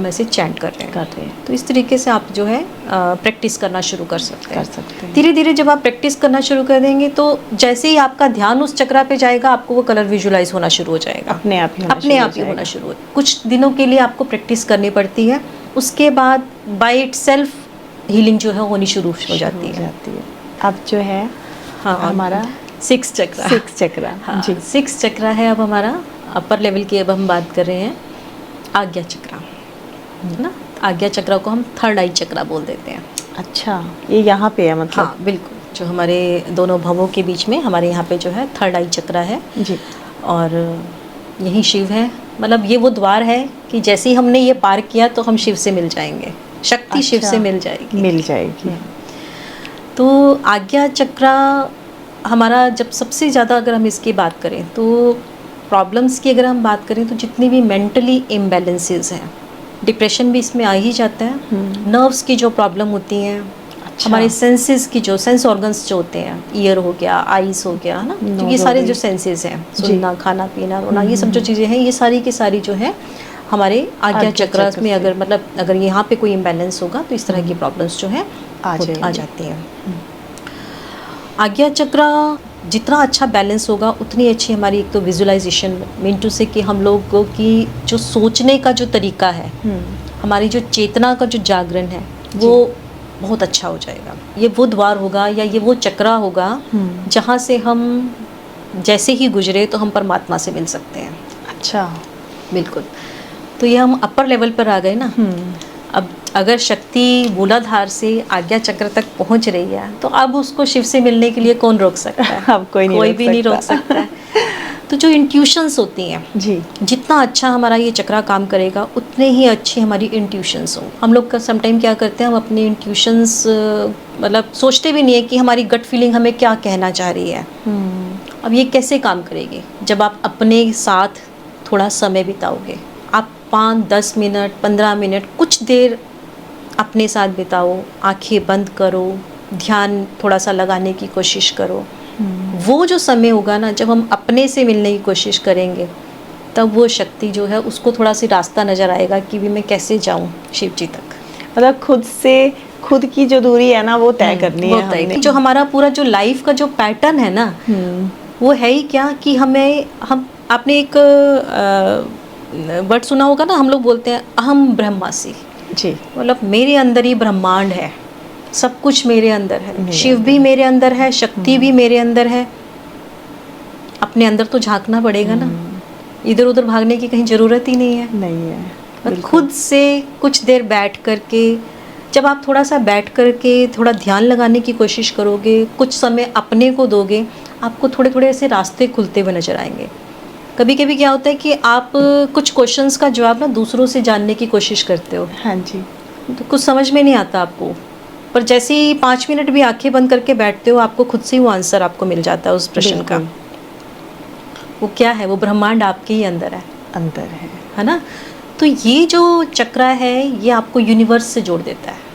ऐसे चैंट कर रहे हैं। तो इस तरीके से आप जो है प्रैक्टिस करना शुरू कर सकते हैं। धीरे धीरे जब आप प्रैक्टिस करना शुरू कर देंगे तो जैसे ही आपका ध्यान उस चक्रा पे जाएगा, आपको वो कलर विजुलाइज होना शुरू हो जाएगा, अपने आप ही होना शुरू हो। कुछ दिनों के लिए आपको प्रैक्टिस करनी पड़ती है, उसके बाद बाय इटसेल्फ हीलिंग जो है होनी शुरू हो जाती है। अब जो है हमारा 6 चक्रा, हाँ जी, 6 चक्रा है अब हमारा अपर लेवल की। अब हम बात कर रहे हैं आज्ञा चक्रा। है ना। आज्ञा चक्र को हम थर्ड आई चक्र बोल देते हैं। अच्छा, ये यहाँ पे है मतलब? हाँ बिल्कुल, जो हमारे दोनों भवों के बीच में हमारे यहाँ पे जो है थर्ड आई चक्र है जी। और यही शिव है। मतलब ये वो द्वार है कि जैसे ही हमने ये पार किया तो हम शिव से मिल जाएंगे, शक्ति शिव अच्छा, से मिल जाएगी। मिल जाएगी। तो आज्ञा चक्र हमारा जब सबसे ज़्यादा अगर हम इसकी बात करें तो प्रॉब्लम्स की अगर हम बात करें तो जितनी भी मेंटली इम्बैलेंसेस हैं, डिप्रेशन भी इसमें आ ही जाता है। नर्व्स की जो प्रॉब्लम होती हैं, अच्छा। हमारे सेंसेस की जो सेंस ऑर्गन्स जो होते हैं, ईयर हो गया, आईज हो गया, है ना, तो ये सारे जो सेंसेस हैं, सुनना, खाना पीना, रोना, ये सब जो चीज़ें हैं, ये सारी की सारी जो है हमारे आज्ञा चक्र में अगर मतलब अगर यहाँ पे कोई इम्बैलेंस होगा तो इस तरह की प्रॉब्लम्स जो है आ जाती हैं। आज्ञा चक्र जितना अच्छा बैलेंस होगा उतनी अच्छी हमारी एक तो विजुअलाइजेशन, मीन टू से कि हम लोगों की जो सोचने का जो तरीका है, हमारी जो चेतना का जो जागरण है वो बहुत अच्छा हो जाएगा। ये वो द्वार होगा या ये वो चक्रा होगा जहाँ से हम जैसे ही गुजरे तो हम परमात्मा से मिल सकते हैं। अच्छा, बिल्कुल। तो ये हम अपर लेवल पर आ गए ना। अब अगर शक्ति मूलाधार से आज्ञा चक्र तक पहुंच रही है तो अब उसको शिव से मिलने के लिए कौन रोक सकता है? अब कोई भी नहीं रोक सकता है। तो जो इंट्यूशंस होती हैं जी, जितना अच्छा हमारा ये चक्रा काम करेगा उतने ही अच्छी हमारी इंट्यूशंस हों। हम लोग का समटाइम क्या करते हैं, हम अपने इंट्यूशंस मतलब सोचते भी नहीं है कि हमारी गट फीलिंग हमें क्या कहना चाह रही है। अब ये कैसे काम करेगी? जब आप अपने साथ थोड़ा समय बिताओगे, आप 5-10 मिनट 15 मिनट कुछ देर अपने साथ बिताओ, आंखें बंद करो, ध्यान थोड़ा सा लगाने की कोशिश करो। वो जो समय होगा ना जब हम अपने से मिलने की कोशिश करेंगे तब वो शक्ति जो है उसको थोड़ा सा रास्ता नज़र आएगा कि भी मैं कैसे जाऊं शिव जी तक। मतलब खुद से खुद की जो दूरी है ना वो तय करनी है हमने। जो हमारा पूरा जो लाइफ का जो पैटर्न है ना वो है ही क्या कि हम आपने एक वर्ड सुना होगा ना, हम लोग बोलते हैं अहम ब्रह्मासी जी, मतलब मेरे अंदर ही ब्रह्मांड है, सब कुछ मेरे अंदर है, शिव भी मेरे अंदर है, शक्ति भी मेरे अंदर है। अपने अंदर तो झांकना पड़ेगा ना, इधर उधर भागने की कहीं ज़रूरत ही नहीं है। खुद से कुछ देर बैठ करके, जब आप थोड़ा सा बैठ करके थोड़ा ध्यान लगाने की कोशिश करोगे, कुछ समय अपने को दोगे, आपको थोड़े थोड़े ऐसे रास्ते खुलते हुए नजर आएंगे। कभी कभी क्या होता है कि आप कुछ क्वेश्चंस का जवाब ना दूसरों से जानने की कोशिश करते हो। हाँ जी। तो कुछ समझ में नहीं आता आपको, पर जैसे ही 5 मिनट भी आंखें बंद करके बैठते हो आपको खुद से वो आंसर आपको मिल जाता है उस प्रश्न का। वो क्या है? वो ब्रह्मांड आपके ही अंदर है ना। तो ये जो चक्र है ये आपको यूनिवर्स से जोड़ देता है।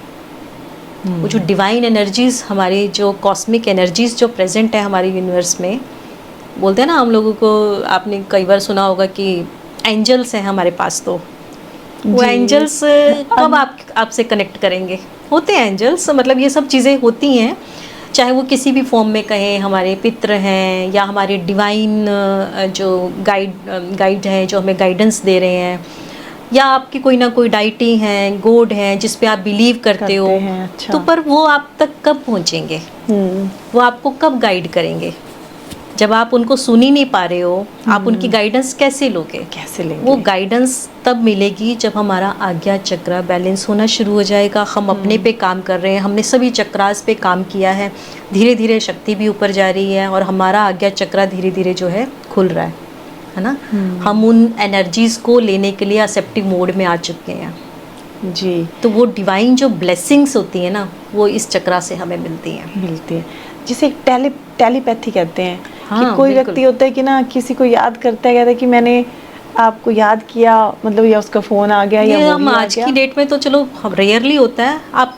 वो जो डिवाइन एनर्जीज, हमारे जो कॉस्मिक एनर्जीज जो प्रेजेंट है हमारे यूनिवर्स में, बोलते हैं ना हम लोगों को, आपने कई बार सुना होगा कि एंजल्स हैं हमारे पास। तो वो एंजल्स कब आपसे कनेक्ट करेंगे? होते हैं एंजल्स, मतलब ये सब चीज़ें होती हैं, चाहे वो किसी भी फॉर्म में कहें, हमारे पित्र हैं या हमारे डिवाइन जो गाइड हैं जो हमें गाइडेंस दे रहे हैं, या आपकी कोई ना कोई डाइटी हैं, गॉड हैं जिस पे आप बिलीव करते हो। अच्छा। तो पर वो आप तक कब पहुँचेंगे? वो आपको कब गाइड करेंगे? जब आप उनको सुन ही नहीं पा रहे हो, आप उनकी गाइडेंस कैसे लोगे? कैसे लेंगे? वो गाइडेंस तब मिलेगी जब हमारा आज्ञा चक्र बैलेंस होना शुरू हो जाएगा। हम अपने पे काम कर रहे हैं, हमने सभी चक्रास पे काम किया है, धीरे धीरे शक्ति भी ऊपर जा रही है और हमारा आज्ञा चक्र धीरे धीरे जो है खुल रहा है ना। हम उन एनर्जीज को लेने के लिए एक्सेप्टिव मोड में आ चुके हैं जी। तो वो डिवाइन जो ब्लेसिंग्स होती है ना वो इस चक्रा से हमें मिलती हैं। जिसे टेलीपैथी कहते हैं। हाँ, कि कोई व्यक्ति होता है कि ना किसी को याद करता है, कहता है कि मैंने आपको याद किया, मतलब या उसका फ़ोन आ गया या हम आज की डेट में तो चलो रेयरली होता है। आप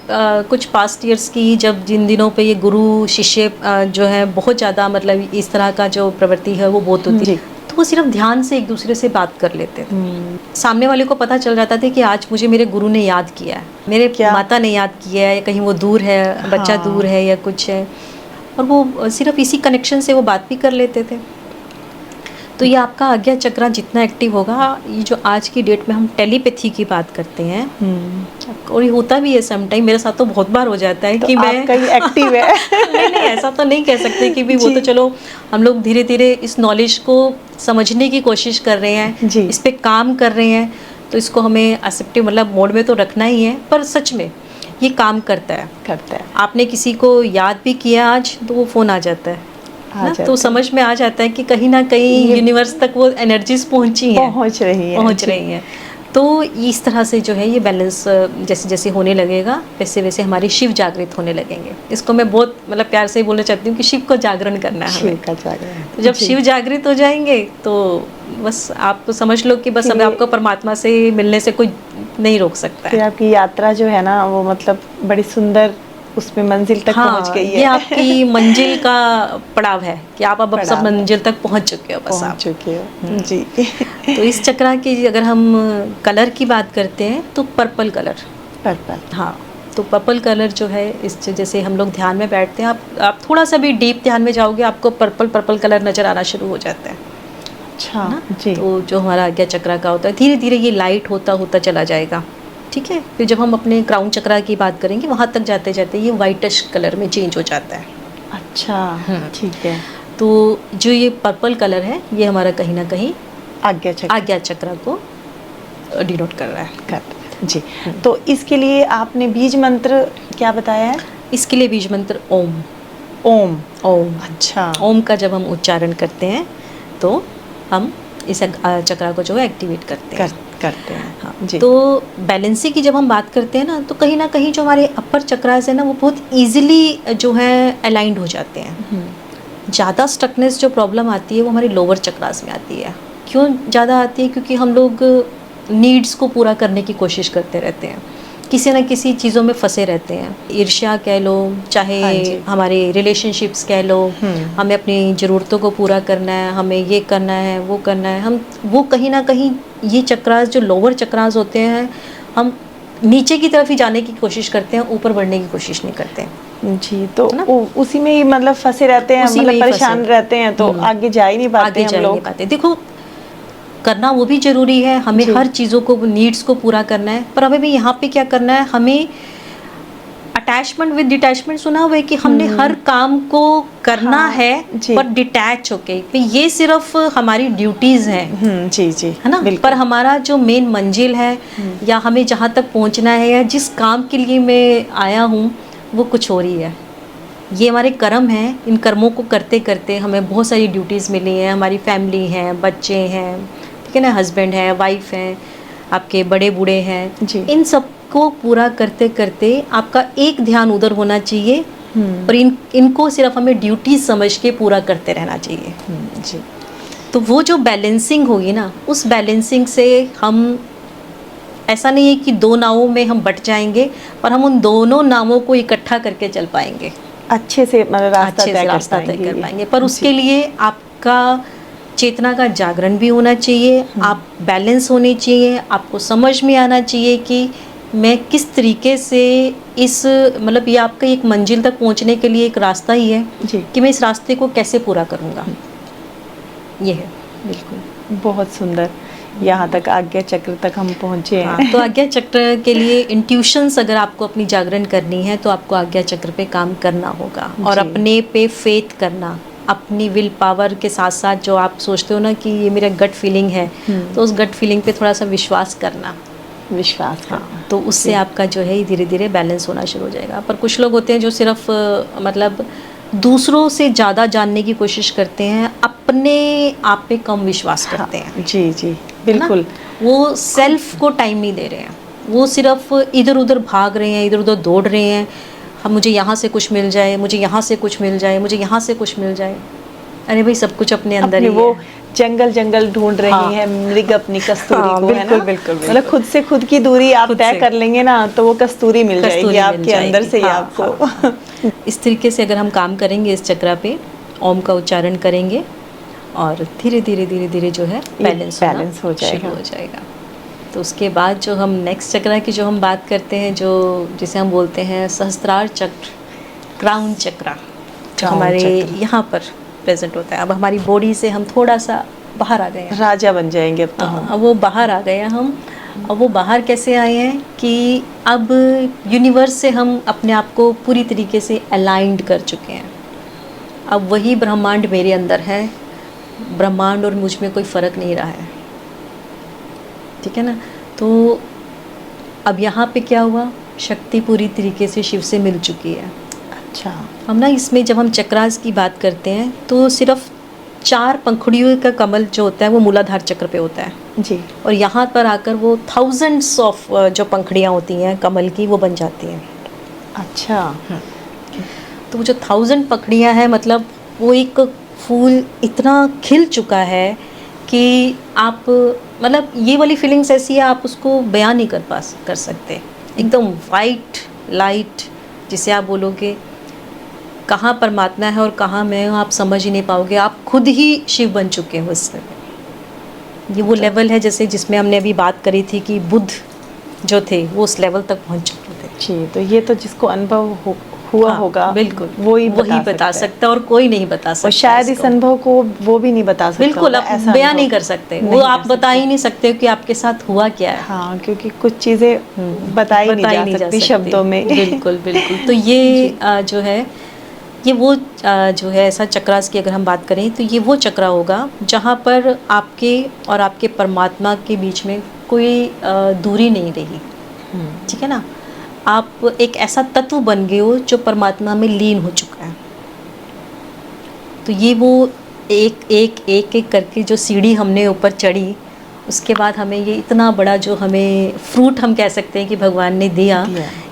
कुछ पास्ट ईयर्स की जब जिन दिनों पे ये गुरु शिष्य जो है बहुत ज़्यादा मतलब इस तरह का जो प्रवृत्ति है वो बहुत होती है, तो वो सिर्फ ध्यान से एक दूसरे से बात कर लेते थे। सामने वाले को पता चल जाता था कि आज मुझे मेरे गुरु ने याद किया है, मेरे माता ने याद किया है, कहीं वो दूर है, बच्चा दूर है या कुछ है, और वो सिर्फ इसी कनेक्शन से वो बात भी कर लेते थे। तो ये आपका आज्ञा चक्र जितना एक्टिव होगा, ये जो आज की डेट में हम टेलीपैथी की बात करते हैं, और ये होता भी है समटाइम, मेरे साथ तो बहुत बार हो जाता है तो कि मैं कहीं एक्टिव है नहीं ऐसा तो नहीं कह सकते कि भी वो तो चलो हम लोग धीरे धीरे इस नॉलेज को समझने की कोशिश कर रहे हैं, इस पे काम कर रहे हैं, तो इसको हमें एक्सेप्टिव मतलब मोड में तो रखना ही है, पर सच में ये काम करता है। आपने किसी को याद भी किया आज तो वो फ़ोन आ जाता है ना, तो समझ में आ जाता है कि कहीं ना कहीं यूनिवर्स तक वो एनर्जीज पहुंच रही हैं। तो इस तरह से जो है ये बैलेंस जैसे जैसे होने लगेगा वैसे वैसे हमारे शिव जागृत होने लगेंगे। इसको मैं बहुत मतलब प्यार से बोलना चाहती हूँ कि शिव को जागरण करना है हमें। तो जब शिव जागृत हो जाएंगे तो बस आप समझ लो कि बस अब आपको परमात्मा से मिलने से कोई नहीं रोक सकता है। फिर आपकी यात्रा जो है ना वो मतलब बड़ी सुंदर उसमें मंजिल तक पहुंच गई है। ये आपकी मंजिल का पड़ाव है कि आप अब सब मंजिल तक पहुंच चुके हो, बस आप चुके हो जी। तो इस चक्रा की अगर हम कलर की बात करते हैं तो पर्पल कलर, हाँ, तो पर्पल कलर जो है इस जैसे हम लोग ध्यान में बैठते हैं, आप थोड़ा सा भी डीप ध्यान में जाओगे आपको पर्पल कलर नज़र आना शुरू हो जाता है। अच्छा जी। तो जो हमारा आज्ञा चक्रा का होता है धीरे धीरे ये लाइट होता होता चला जाएगा, ठीक है। फिर जब हम अपने क्राउन चक्रा की बात करेंगे वहाँ तक जाते जाते ये वाइटिश कलर में चेंज हो जाता है। अच्छा ठीक है। तो जो ये पर्पल कलर है ये हमारा कहीं ना कहीं आज्ञा चक्र को डिनोट कर रहा है जी। तो इसके लिए आपने बीज मंत्र क्या बताया है? इसके लिए बीज मंत्र ओम। अच्छा, ओम का जब हम उच्चारण करते हैं तो हम इस चक्रा को जो है एक्टिवेट करते हैं। हाँ जी। तो बैलेंसिंग की जब हम बात करते हैं ना तो कहीं ना कहीं जो हमारे अपर चक्रास है ना वो बहुत इजीली जो है अलाइंड हो जाते हैं। ज़्यादा स्टकनेस जो प्रॉब्लम आती है वो हमारे लोअर चक्रास में आती है। क्यों ज़्यादा आती है? क्योंकि हम लोग नीड्स को पूरा करने की कोशिश करते रहते हैं, किसी न किसी चीज़ों में फंसे रहते हैं। ईर्ष्या कह लो, चाहे हमारे रिलेशनशिप्स कह लो, हमें अपनी ज़रूरतों को पूरा करना है, हमें ये करना है, वो करना है, हम वो कहीं ना कहीं ये चक्रास जो लोअर चक्रास होते हैं हम नीचे की तरफ ही जाने की कोशिश करते हैं, ऊपर बढ़ने की कोशिश नहीं करते जी। तो उसी में ही मतलब फंसे रहते हैं, मतलब परेशान रहते हैं, तो आगे जा ही नहीं पाते हम लोग। देखो करना वो भी ज़रूरी है, हमें हर चीज़ों को नीड्स को पूरा करना है, पर हमें भी यहाँ पे क्या करना है, हमें अटैचमेंट विद डिटैचमेंट सुना हुआ है कि हमने हर काम को करना है पर डिटैच होके, ये सिर्फ हमारी ड्यूटीज़ हैं जी है ना, पर हमारा जो मेन मंजिल है या हमें जहाँ तक पहुँचना है या जिस काम के लिए मैं आया हूँ वो कुछ हो रही है। ये हमारे कर्म हैं, इन कर्मों को करते करते हमें बहुत सारी ड्यूटीज़ मिली हैं, हमारी फैमिली हैं, बच्चे हैं, ठीक है ना, हस्बैंड है, वाइफ हैं, आपके बड़े बूढ़े हैं, इन सब को पूरा करते करते आपका एक ध्यान उधर होना चाहिए, पर इनको सिर्फ हमें ड्यूटी समझ के पूरा करते रहना चाहिए जी। तो वो जो बैलेंसिंग होगी ना, उस बैलेंसिंग से हम ऐसा नहीं है कि दो नावों में हम बट जाएंगे, पर हम उन दोनों नावों को इकट्ठा करके चल पाएंगे, अच्छे से मतलब रास्ता तय कर पाएंगे। पर उसके लिए आपका चेतना का जागरण भी होना चाहिए, आप बैलेंस होने चाहिए, आपको समझ में आना चाहिए कि मैं किस तरीके से इस मतलब ये आपका एक मंजिल तक पहुंचने के लिए एक रास्ता ही है कि मैं इस रास्ते को कैसे पूरा करूंगा। ये है बिल्कुल बहुत सुंदर। यहाँ तक आज्ञा चक्र तक हम पहुँचे हैं। तो आज्ञा चक्र के लिए इंट्यूशंस अगर आपको अपनी जागरण करनी है तो आपको आज्ञा चक्र पे काम करना होगा और अपने पे फेथ करना, अपनी विल पावर के साथ साथ जो आप सोचते हो ना कि ये मेरा गट फीलिंग है, तो उस गट फीलिंग पे थोड़ा सा विश्वास करना, तो उससे आपका जो है धीरे धीरे बैलेंस होना शुरू हो जाएगा। पर कुछ लोग होते हैं जो सिर्फ मतलब दूसरों से ज़्यादा जानने की कोशिश करते हैं, अपने आप पे कम विश्वास करते हैं। जी बिल्कुल। वो सेल्फ को टाइम नहीं दे रहे हैं, वो सिर्फ इधर उधर भाग रहे हैं, इधर उधर दौड़ रहे हैं, हम मुझे यहाँ से कुछ मिल जाए, मुझे यहाँ से कुछ मिल जाए, मुझे यहाँ से कुछ मिल जाए। अरे भाई सब कुछ अपने अंदर ही वो जंगल ढूंढ रही है मृग अपनी कस्तूरी को, है ना? बिल्कुल। मतलब खुद से खुद की दूरी आप तय कर लेंगे ना तो वो कस्तूरी मिल जाएगी आपके अंदर से ही आपको। इस तरीके से अगर हम काम करेंगे इस चक्र पे, ओम का उच्चारण करेंगे और धीरे धीरे जो है बैलेंस हो जाएगा। तो उसके बाद जो हम नेक्स्ट चक्र की जो हम बात करते हैं, जो जिसे हम बोलते हैं सहस्त्रार चक्र, क्राउन चक्र, जो हमारे यहाँ पर प्रेजेंट होता है। अब हमारी बॉडी से हम थोड़ा सा बाहर आ गए हैं, राजा बन जाएंगे अब तो हम। अब वो बाहर आ गए हैं हम। अब वो बाहर कैसे आए हैं कि अब यूनिवर्स से हम अपने आप को पूरी तरीके से अलाइंड कर चुके हैं। अब वही ब्रह्मांड मेरे अंदर है, ब्रह्मांड और मुझ में कोई फ़र्क नहीं रहा है, ठीक है ना। तो अब यहाँ पे क्या हुआ, शक्ति पूरी तरीके से शिव से मिल चुकी है। अच्छा। हम ना इसमें जब हम चक्रास की बात करते हैं तो सिर्फ 4 पंखुड़ियों का कमल जो होता है वो मूलाधार चक्र पे होता है जी। और यहाँ पर आकर वो थाउजेंड्स ऑफ जो पंखुड़ियाँ होती हैं कमल की वो बन जाती हैं। अच्छा। तो वो जो 1000 पंखुड़ियाँ हैं, मतलब वो एक फूल इतना खिल चुका है कि आप, मतलब ये वाली फीलिंग्स ऐसी है आप उसको बयान नहीं कर सकते। एकदम वाइट लाइट, जिसे आप बोलोगे कहाँ परमात्मा है और कहाँ मैं हूँ, आप समझ ही नहीं पाओगे। आप खुद ही शिव बन चुके हो उस समय। ये वो लेवल है जैसे जिसमें हमने अभी बात करी थी कि बुद्ध जो थे वो उस लेवल तक पहुँच चुके थे। जी, तो ये तो जिसको अनुभव हुआ हाँ, होगा बिल्कुल वही बता सकता है और कोई नहीं बता सकता। और शायद इस अनुभव को वो भी नहीं बता सकता। बिल्कुल, आप बयान नहीं कर सकते, वो आप बता ही नहीं सकते कि आपके साथ हुआ क्या है। हाँ, क्योंकि कुछ चीज़ें बताई नहीं जा सकती शब्दों में। बिल्कुल बिल्कुल। तो ये जो है ये वो जो है ऐसा चक्रास की अगर हम बात करें तो ये वो चक्रा होगा जहाँ पर आपके और आपके परमात्मा के बीच में कोई दूरी नहीं रही। ठीक है ना, आप एक ऐसा तत्व बन गए हो जो परमात्मा में लीन हो चुका है। तो ये वो एक करके जो सीढ़ी हमने ऊपर चढ़ी, उसके बाद हमें ये इतना बड़ा जो हमें फ्रूट हम कह सकते हैं कि भगवान ने दिया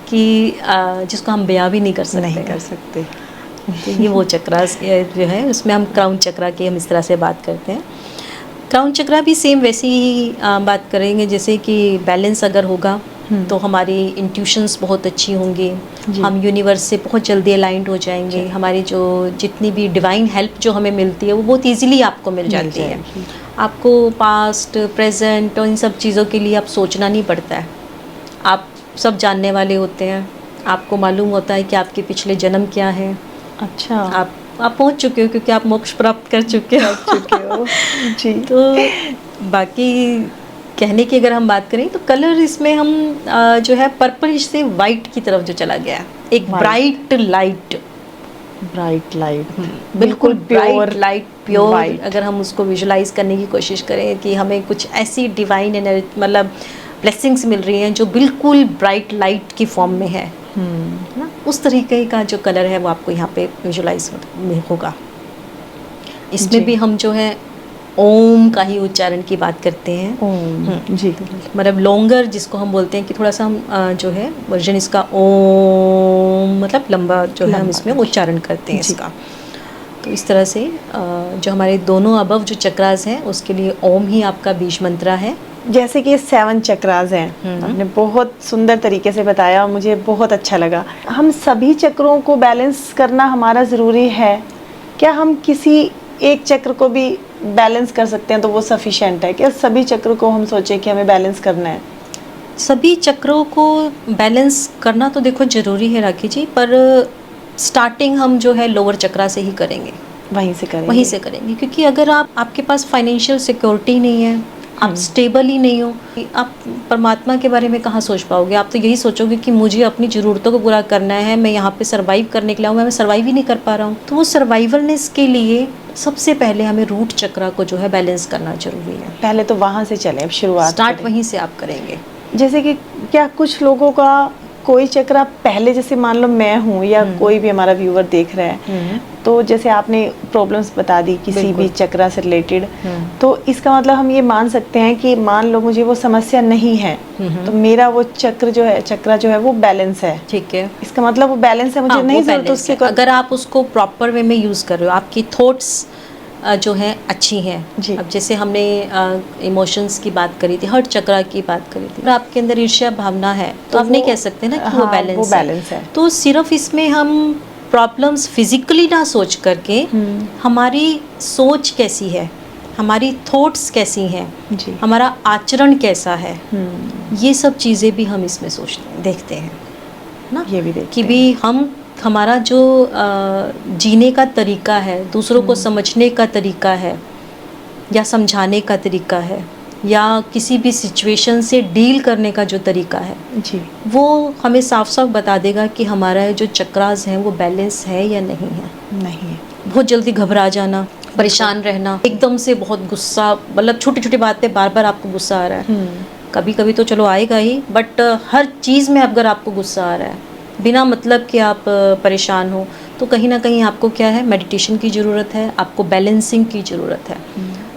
कि जिसको हम बयां भी नहीं कर सकते। तो ये वो चक्रास जो है उसमें हम क्राउन चक्रा की हम इस तरह से बात करते हैं। क्राउन चक्रा भी सेम वैसी ही बात करेंगे जैसे कि बैलेंस अगर होगा तो हमारी इंट्यूशंस बहुत अच्छी होंगी, हम यूनिवर्स से बहुत जल्दी अलाइंड हो जाएंगे, हमारी जो जितनी भी डिवाइन हेल्प जो हमें मिलती है वो बहुत इजीली आपको मिल जाती है। आपको पास्ट प्रेजेंट और इन सब चीज़ों के लिए आप सोचना नहीं पड़ता है, आप सब जानने वाले होते हैं, आपको मालूम होता है कि आपके पिछले जन्म क्या है। अच्छा। आप पहुंच चुके हो क्योंकि आप मोक्ष प्राप्त कर चुके हो। जी। तो बाकी कहने की अगर हम बात करें तो कलर इसमें हम जो है पर्पल से वाइट की तरफ जो चला गया है, एक ब्राइट लाइट बिल्कुल ब्राइट लाइट प्योर। अगर हम उसको विजुलाइज करने की कोशिश करें कि हमें कुछ ऐसी डिवाइन एनर्जी मतलब ब्लेसिंग्स मिल रही हैं जो बिल्कुल ब्राइट लाइट की फॉर्म में है ना, उस तरीके का जो कलर है वो आपको यहाँ पे विजुलाइज होगा। इसमें भी हम जो है ओम का ही उच्चारण की बात करते हैं। ओम जी, मतलब लॉन्गर जिसको हम बोलते हैं कि थोड़ा सा हम जो है वर्जन इसका ओम मतलब लंबा जो है हम इसमें उच्चारण करते हैं इसका। तो इस तरह से जो हमारे दोनों अबव जो चक्रास हैं उसके लिए ओम ही आपका बीज मंत्र है। जैसे कि 7 चक्रास हैं, आपने बहुत सुंदर तरीके से बताया, मुझे बहुत अच्छा लगा। हम सभी चक्रों को बैलेंस करना हमारा ज़रूरी है क्या? हम किसी एक चक्र को भी बैलेंस कर सकते हैं तो वो सफिशिएंट है क्या? सभी चक्र को हम सोचें कि हमें बैलेंस करना है? सभी चक्रों को बैलेंस करना तो देखो ज़रूरी है राखी जी, पर स्टार्टिंग हम जो है लोअर चक्रा से ही करेंगे, वहीं से करेंगे क्योंकि अगर आपके पास फाइनेंशियल सिक्योरिटी नहीं है, आप स्टेबल ही नहीं हो, आप परमात्मा के बारे में कहाँ सोच पाओगे? आप तो यही सोचोगे कि मुझे अपनी ज़रूरतों को पूरा करना है, मैं यहाँ पे सर्वाइव करने के लिए हूँ, मैं सर्वाइव ही नहीं कर पा रहा हूँ। तो वो सर्वाइवलनेस के लिए सबसे पहले हमें रूट चक्रा को जो है बैलेंस करना जरूरी है। पहले तो वहाँ से चले, अब शुरुआत स्टार्ट वहीं से आप करेंगे। जैसे कि क्या कुछ लोगों का कोई चक्रा पहले, जैसे मान लो मैं हूँ या कोई भी हमारा व्यूअर देख रहा है, तो जैसे आपने प्रॉब्लम्स बता दी किसी भी चक्रा से रिलेटेड, तो इसका मतलब हम ये मान सकते हैं कि मान लो मुझे वो समस्या नहीं है तो मेरा वो चक्रा जो है वो बैलेंस है। ठीक है, इसका मतलब वो बैलेंस है, मुझे नहीं जरूरत उसके। अगर आप उसको प्रॉपर वे में यूज़ कर रहे हो, आपकी थॉट्स जो हैं अच्छी हैं। अब जैसे हमने इमोशंस की बात करी थी, हर्ट चक्रा की बात करी थी, आपके अंदर ईर्ष्या भावना है तो आप नहीं कह सकते ना कि वो बैलेंस है। तो सिर्फ इसमें हम प्रॉब्लम्स फिजिकली ना सोच करके हमारी सोच कैसी है, हमारी थॉट्स कैसी हैं, हमारा आचरण कैसा है, ये सब चीज़ें भी हम इसमें देखते हैं ना, ये भी देखते कि भी हमारा जो जीने का तरीका है, दूसरों को समझने का तरीका है या समझाने का तरीका है या किसी भी सिचुएशन से डील करने का जो तरीका है जी, वो हमें साफ साफ बता देगा कि हमारा जो चक्रास हैं वो बैलेंस है या नहीं है। बहुत जल्दी घबरा जाना, परेशान रहना, एकदम से बहुत गुस्सा, मतलब छोटी छोटी बात पे बार बार आपको गुस्सा आ रहा है, कभी कभी तो चलो आएगा ही, बट हर चीज़ में अगर आपको गुस्सा आ रहा है बिना मतलब कि आप परेशान हो, तो कहीं ना कहीं आपको क्या है, मेडिटेशन की ज़रूरत है, आपको बैलेंसिंग की ज़रूरत है।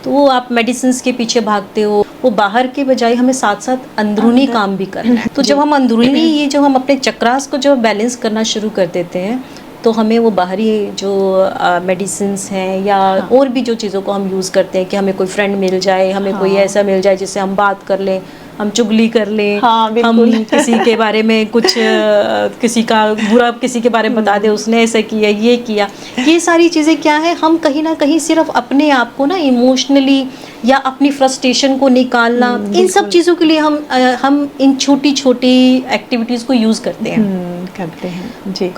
तो वो आप मेडिसिन्स के पीछे भागते हो, वो बाहर के बजाय हमें साथ साथ अंदरूनी काम भी करना है। तो जब हम अंदरूनी ये जो हम अपने चक्रास को जो बैलेंस करना शुरू कर देते हैं, तो हमें वो बाहरी जो मेडिसिन्स हैं या और भी जो चीज़ों को हम यूज़ करते हैं कि हमें कोई फ्रेंड मिल जाए, हमें कोई ऐसा मिल जाए जिससे हम बात कर लें, हम चुगली कर लें, हम किसी के बारे में कुछ किसी का बुरा किसी के बारे में बता दें, उसने ऐसा किया, ये किया, ये सारी चीज़ें क्या है, हम कहीं ना कहीं सिर्फ अपने आप को ना इमोशनली या अपनी फ्रस्ट्रेशन को निकालना, इन सब चीज़ों के लिए हम इन छोटी छोटी एक्टिविटीज़ को यूज़ करते हैं जी।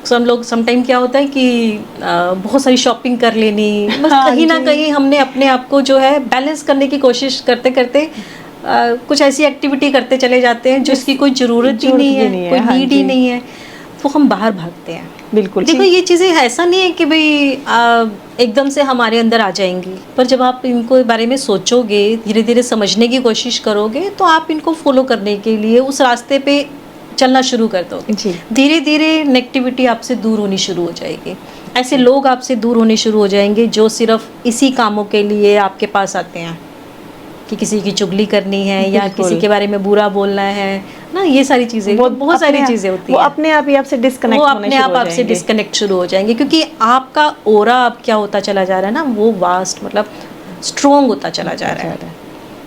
सब लोग समटाइम क्या होता है कि बहुत सारी शॉपिंग कर लेनी, बस कहीं ना कहीं हमने अपने आप को जो है बैलेंस करने की कोशिश करते करते कुछ ऐसी एक्टिविटी करते चले जाते हैं जिसकी कोई ज़रूरत ही नहीं है, कोई नीड ही नहीं है, तो हम बाहर भागते हैं। बिल्कुल। देखो ये चीज़ें ऐसा नहीं है कि भाई एकदम से हमारे अंदर आ जाएंगी, पर जब आप इनको बारे में सोचोगे, धीरे धीरे समझने की कोशिश करोगे, तो आप इनको फॉलो करने के लिए उस रास्ते पे चलना शुरू कर दोगे। धीरे धीरे नेगेटिविटी आपसे दूर होनी शुरू हो जाएगी, ऐसे लोग आपसे दूर होने शुरू हो जाएंगे जो सिर्फ इसी कामों के लिए आपके पास आते हैं कि किसी की चुगली करनी है या किसी के बारे में बुरा बोलना है ना, ये सारी चीज़ें, बहुत सारी चीज़ें होती हैं, वो अपने आप ही आपसे डिस्कनेक्ट वो अपने आप आपसे डिस्कनेक्ट शुरू हो जाएंगे, क्योंकि आपका ऑरा अब क्या होता चला जा रहा है ना, वो वास्ट मतलब स्ट्रॉन्ग होता चला जा रहा है।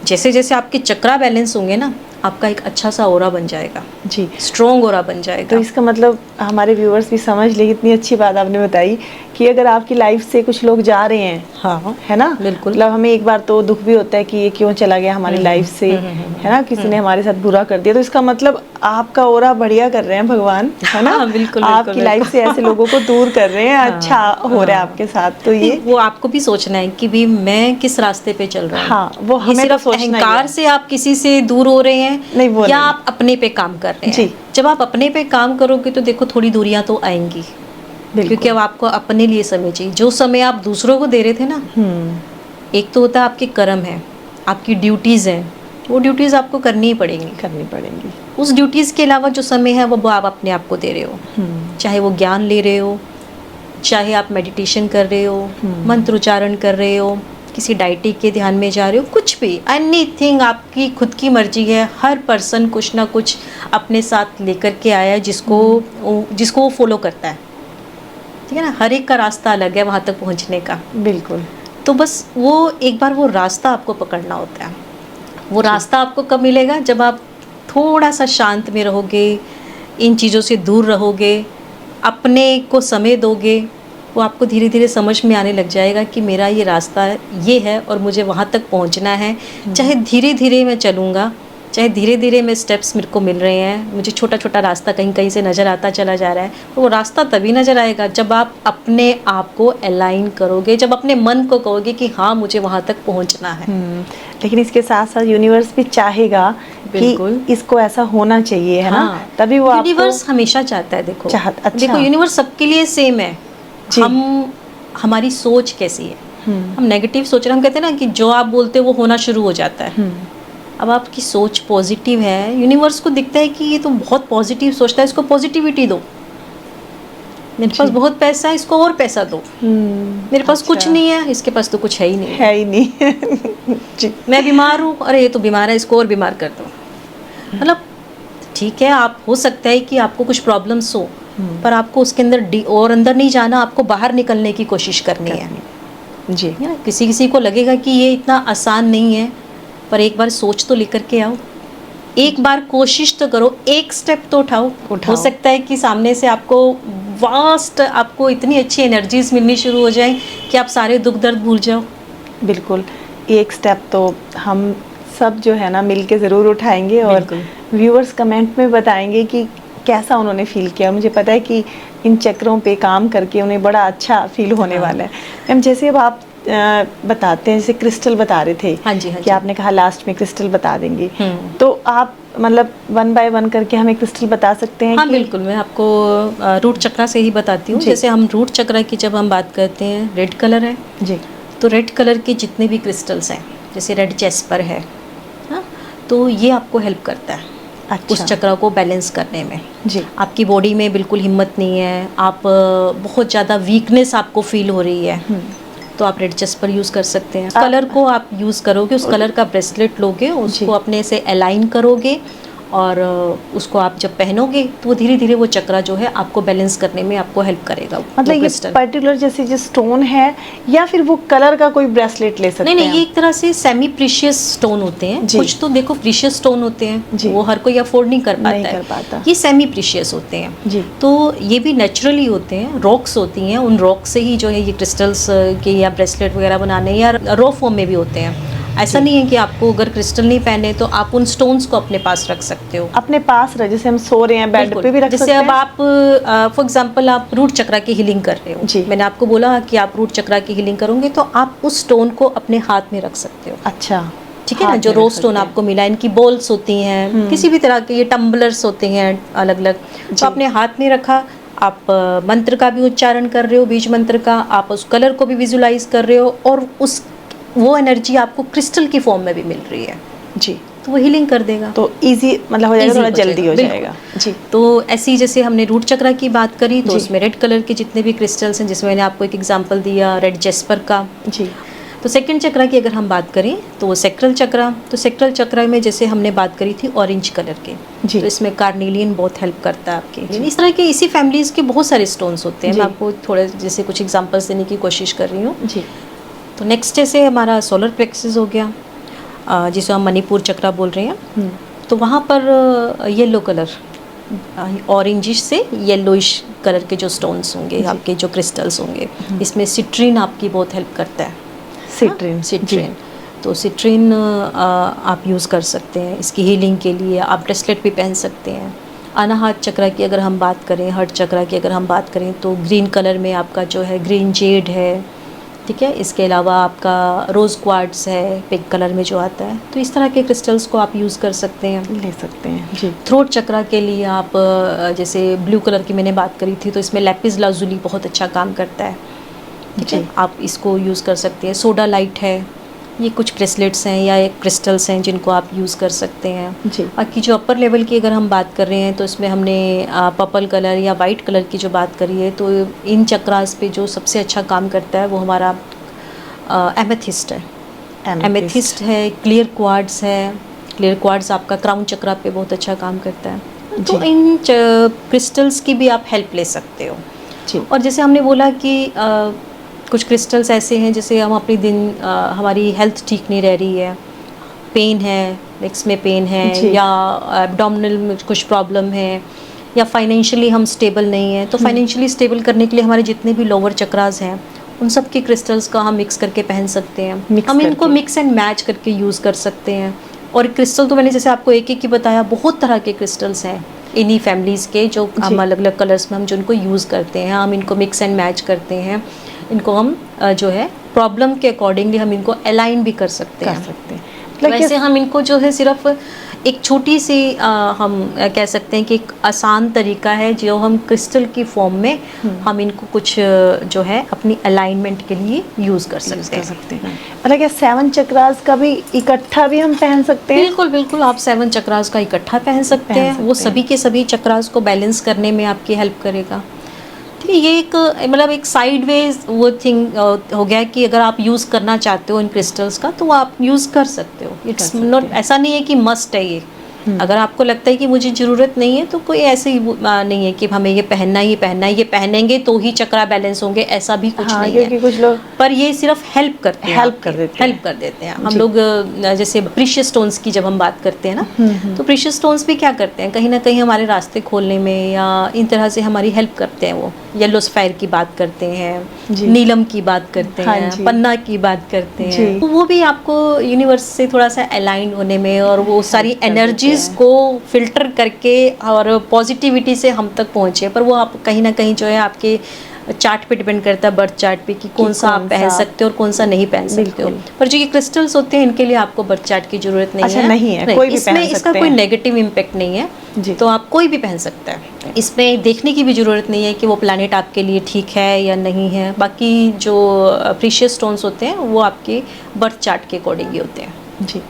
जैसे जैसे आपके चक्रा बैलेंस होंगे ना, आपका एक अच्छा सा ऑरा बन जाएगा जी, स्ट्रॉन्ग ऑरा बन जाएगा। तो इसका मतलब हमारे व्यूअर्स भी समझ ले, इतनी अच्छी बात आपने बताई कि अगर आपकी लाइफ से कुछ लोग जा रहे हैं, हाँ है ना, बिल्कुल, मतलब हमें एक बार तो दुख भी होता है कि ये क्यों चला गया हमारी लाइफ से, है ना, किसी ने हमारे साथ बुरा कर दिया, तो इसका मतलब आपका ऑरा बढ़िया कर रहे हैं भगवान, है ना, बिल्कुल, आपकी लाइफ से ऐसे लोगों को दूर कर रहे हैं, अच्छा हो रहा है आपके साथ। तो ये वो आपको भी सोचना है कि भी मैं किस रास्ते पे चल रहा हूँ। हाँ, वो हमें सिर्फ अहंकार से आप किसी से दूर हो रहे हैं या आप अपने पे काम कर रहे हैं। जब आप अपने पे काम करोगे तो देखो थोड़ी दूरियां तो आएंगी, क्योंकि अब आपको अपने लिए समय चाहिए। जो समय आप दूसरों को दे रहे थे ना, एक तो होता है आपके कर्म है, आपकी ड्यूटीज़ हैं, वो ड्यूटीज़ आपको करनी ही पड़ेंगी। उस ड्यूटीज़ के अलावा जो समय है वो आप अपने आप को दे रहे हो, चाहे वो ज्ञान ले रहे हो, चाहे आप मेडिटेशन कर रहे हो, मंत्र उच्चारण कर रहे हो, किसी डाइटी के ध्यान में जा रहे हो, कुछ भी एनीथिंग आपकी खुद की मर्जी है। हर पर्सन कुछ ना कुछ अपने साथ लेकर के आया है जिसको वो फॉलो करता है, ठीक है ना। हर एक का रास्ता अलग है वहाँ तक पहुँचने का। बिल्कुल। तो बस वो एक बार वो रास्ता आपको पकड़ना होता है। वो रास्ता आपको कब मिलेगा? जब आप थोड़ा सा शांत में रहोगे, इन चीज़ों से दूर रहोगे, अपने को समय दोगे, वो आपको धीरे धीरे समझ में आने लग जाएगा कि मेरा ये रास्ता ये है और मुझे वहाँ तक पहुँचना है। चाहे धीरे धीरे मैं चलूँगा, चाहे धीरे धीरे मैं स्टेप्स मेरे को मिल रहे हैं, मुझे छोटा छोटा रास्ता कहीं कहीं से नज़र आता चला जा रहा है, तो वो रास्ता तभी नज़र आएगा जब आप अपने आप को अलाइन करोगे, जब अपने मन को कहोगे कि हाँ मुझे वहाँ तक पहुँचना है। लेकिन इसके साथ साथ यूनिवर्स भी चाहेगा कि इसको ऐसा होना चाहिए, है ना, तभी वो यूनिवर्स हमेशा चाहता है। देखो देखो यूनिवर्स सबके लिए सेम है। हमारी सोच कैसी है, हम नेगेटिव सोच रहे हैं, हम कहते हैं ना कि जो आप बोलते हो वो होना शुरू हो जाता है। अब आपकी सोच पॉजिटिव है, यूनिवर्स को दिखता है कि ये तो बहुत पॉजिटिव सोचता है, इसको पॉजिटिविटी दो। मेरे पास बहुत पैसा है, इसको और पैसा दो। मेरे पास कुछ नहीं है, इसके पास तो कुछ है ही नहीं। मैं बीमार हूँ, अरे ये तो बीमार है, इसको और बीमार कर दो। मतलब ठीक है, आप हो सकता है कि आपको कुछ प्रॉब्लम्स हो, पर आपको उसके अंदर और अंदर नहीं जाना, आपको बाहर निकलने की कोशिश करनी है जी। है ना, किसी को लगेगा कि ये इतना आसान नहीं है, पर एक बार सोच तो लेकर के आओ, एक बार कोशिश तो करो, एक स्टेप तो उठाओ। हो सकता है कि सामने से आपको वास्ट, आपको इतनी अच्छी एनर्जीज मिलनी शुरू हो जाए कि आप सारे दुख दर्द भूल जाओ। बिल्कुल, एक स्टेप तो हम सब जो है ना मिलके ज़रूर उठाएंगे और व्यूअर्स कमेंट में बताएंगे कि कैसा उन्होंने फील किया। मुझे पता है कि इन चक्रों पे काम करके उन्हें बड़ा अच्छा फील होने वाला है। मैम जैसे अब आप बताते हैं, जैसे क्रिस्टल बता रहे थे, हाँ जी, कि आपने कहा लास्ट में क्रिस्टल बता देंगे, तो आप मतलब 1 बाय 1 करके हमें क्रिस्टल बता सकते हैं? हाँ बिल्कुल, मैं आपको रूट चक्रा से ही बताती हूँ। जैसे हम रूट चक्रा की जब हम बात करते हैं, रेड कलर है जी, तो रेड कलर के जितने भी क्रिस्टल्स हैं, जैसे रेड जेस्पर है, तो ये आपको हेल्प करता है उस चक्र को बैलेंस करने में। जी। आपकी बॉडी में बिल्कुल हिम्मत नहीं है, आप बहुत ज़्यादा वीकनेस आपको फील हो रही है, तो आप रेड जस्पर यूज़ कर सकते हैं। कलर को आप यूज़ करोगे, उस कलर का ब्रेसलेट लोगे, उसको अपने से अलाइन करोगे और उसको आप जब पहनोगे तो वो धीरे धीरे वो चक्रा जो है आपको बैलेंस करने में आपको हेल्प करेगा। मतलब ये पर्टिकुलर जैसे जो स्टोन है या फिर वो कलर का कोई ब्रेसलेट ले सकते हैं? नहीं, ये एक तरह से सेमी प्रीशियस स्टोन होते हैं। कुछ तो देखो प्रीशियस स्टोन होते हैं, वो हर कोई अफोर्ड नहीं कर पाता है। ये सेमी प्रीशियस होते हैं जी। तो ये भी नेचुरली होते हैं, रॉक्स होती हैं, उन रॉक से ही जो है ये क्रिस्टल्स के या ब्रेसलेट वगैरह बनाने या रॉ फॉर्म में भी होते हैं। ऐसा नहीं है कि आपको अगर क्रिस्टल नहीं पहने तो आप उन स्टोन्स को अपने पास रख सकते हो। अपने पास रख, जैसे हम सो रहे हैं बेड पे भी रख सकते हैं। जैसे अब आप फॉर एग्जांपल आप रूट चक्रा की हीलिंग कर रहे हो, मैंने आपको बोला कि आप रूट चक्रा की हीलिंग करोगे तो आप उस स्टोन को अपने हाथ में रख सकते हो। अच्छा, ठीक है ना। जो रोज स्टोन आपको मिला, इनकी बॉल्स होती हैं, किसी भी तरह के ये टम्बलर्स होते हैं अलग अलग, तो अपने हाथ में रखा, आप मंत्र का भी उच्चारण कर रहे हो, बीज मंत्र का, आप उस कलर को भी विजुलाइज कर रहे हो और उस वो एनर्जी आपको क्रिस्टल की फॉर्म में भी मिल रही है जी, तो वो हीलिंग कर देगा। तो इजी मतलब हो जाएगा, थोड़ा जल्दी हो जाएगा जी। तो ऐसी जैसे हमने रूट चक्रा की बात करी तो उसमें रेड कलर के जितने भी क्रिस्टल्स हैं, जिसमें मैंने आपको एक एग्जांपल दिया रेड जेस्पर का जी। तो सेकंड चक्रा की अगर हम बात करें तो वो सेक्रल चक्रा, तो सेक्रल चक्रा में जैसे हमने बात करी थी ऑरेंज कलर के जी। तो इसमें कार्नेलियन बहुत हेल्प करता है आपके। इस तरह के इसी फैमिलीज के बहुत सारे स्टोन्स होते हैं, मैं आपको थोड़े जैसे कुछ एग्जांपल्स देने की कोशिश कर रही हूँ जी। तो नेक्स्ट जैसे हमारा सोलर प्लेक्सस हो गया, जिसे हम मणिपुर चक्रा बोल रहे हैं, तो वहाँ पर येलो कलर, ऑरेंजिश से येलोइश कलर के जो स्टोन्स होंगे, आपके जो क्रिस्टल्स होंगे, इसमें सिट्रीन आपकी बहुत हेल्प करता है। सिट्रीन तो सिट्रीन आप यूज़ कर सकते हैं इसकी हीलिंग के लिए। आप ब्रेसलेट भी पहन सकते हैं। अनाहत चक्रा की अगर हम बात करें, हर्ट चक्रा की अगर हम बात करें तो ग्रीन कलर में आपका जो है ग्रीन जेड है, ठीक है। इसके अलावा आपका रोज़ क्वार्ट्स है पिंक कलर में जो आता है, तो इस तरह के क्रिस्टल्स को आप यूज़ कर सकते हैं, ले सकते हैं जी। थ्रोट चक्रा के लिए आप जैसे ब्लू कलर की मैंने बात करी थी तो इसमें लैपिस लाजुली बहुत अच्छा काम करता है, ठीक है, आप इसको यूज़ कर सकते हैं। सोडा लाइट है, ये कुछ ब्रेसलेट्स हैं या एक क्रिस्टल्स हैं जिनको आप यूज़ कर सकते हैं जी। बाकी जो अपर लेवल की अगर हम बात कर रहे हैं तो इसमें हमने पर्पल कलर या वाइट कलर की जो बात करी है, तो इन चक्रास पे जो सबसे अच्छा काम करता है वो हमारा एमेथिस्ट है। एमेथिस्ट है, क्लियर क्वार्ट्स है, क्लियर क्वार्ट्स आपका क्राउन चक्रा पे बहुत अच्छा काम करता है। तो इन क्रिस्टल्स की भी आप हेल्प ले सकते हो जी। और जैसे हमने बोला कि कुछ क्रिस्टल्स ऐसे हैं जैसे हम अपनी हमारी हेल्थ ठीक नहीं रह रही है, पेन है, लेग्स में पेन है या एब्डोमिनल में कुछ प्रॉब्लम है या फाइनेंशियली हम स्टेबल नहीं है, तो फाइनेंशियली स्टेबल करने के लिए हमारे जितने भी लोअर चक्रास हैं उन सब के क्रिस्टल्स का हम मिक्स करके पहन सकते हैं। हम इनको मिक्स एंड मैच करके यूज़ कर सकते हैं। और क्रिस्टल तो मैंने जैसे आपको एक एक ही बताया, बहुत तरह के क्रिस्टल्स हैं इन्हीं फैमिलीज़ के जो हम अलग अलग कलर्स में हम जिनको यूज़ करते हैं, हम इनको मिक्स एंड मैच करते हैं। इनको हम जो है प्रॉब्लम के अकॉर्डिंगली हम इनको अलाइन भी कर सकते हैं। वैसे हम इनको जो है सिर्फ एक छोटी सी हम कह सकते हैं कि एक आसान तरीका है जो हम क्रिस्टल की फॉर्म में हम इनको कुछ जो है अपनी अलाइनमेंट के लिए यूज़ कर सकते हैं। मतलब क्या 7 चक्रास का भी इकट्ठा भी हम पहन सकते हैं? बिल्कुल बिल्कुल, आप 7 चक्रास का इकट्ठा पहन सकते हैं। वो सभी के सभी चक्रास को बैलेंस करने में आपकी हेल्प करेगा। ठीक है, ये एक मतलब एक साइडवेज वो थिंग हो गया कि अगर आप यूज़ करना चाहते हो इन क्रिस्टल्स का तो आप यूज़ कर सकते हो। इट्स नॉट, ऐसा नहीं है कि मस्ट है ये। अगर आपको लगता है कि मुझे ज़रूरत नहीं है तो कोई ऐसे ही नहीं है कि हमें ये पहनना ही पहनना है, ये पहनेंगे तो ही चक्रा बैलेंस होंगे, ऐसा भी कुछ नहीं है। कुछ लोग पर ये सिर्फ हेल्प करते हैं, हेल्प कर देते हैं। हम लोग जैसे प्रीशियस स्टोन्स की जब हम बात करते हैं ना, तो प्रीशियस स्टोन्स भी क्या करते हैं, कहीं ना कहीं हमारे रास्ते खोलने में या इन तरह से हमारी हेल्प करते हैं। वो येलो स्फायर की बात करते हैं, नीलम की बात करते हैं, पन्ना की बात करते हैं, तो वो भी आपको यूनिवर्स से थोड़ा सा अलाइन होने में और वो सारी एनर्जीज को फिल्टर करके और पॉजिटिविटी से हम तक पहुंचे। पर वो आप कहीं ना कहीं जो है आपके चार्ट पे डिपेंड करता है, बर्थ चार्ट पे, कि कौन सा आप पहन सकते हो और कौन सा नहीं पहन सकते हो। पर जो ये क्रिस्टल्स होते हैं इनके लिए आपको बर्थ चार्ट की जरूरत नहीं है। नहीं है, कोई भी इसमें इसका कोई नेगेटिव इम्पैक्ट नहीं है जी। तो आप कोई भी पहन सकता है। इसमें देखने की भी ज़रूरत नहीं है कि वो प्लैनेट आपके लिए ठीक है या नहीं है। बाकी जो प्रीशियस स्टोन्स होते हैं वो आपके बर्थ चार्ट के अकॉर्डिंग ही होते हैं जी।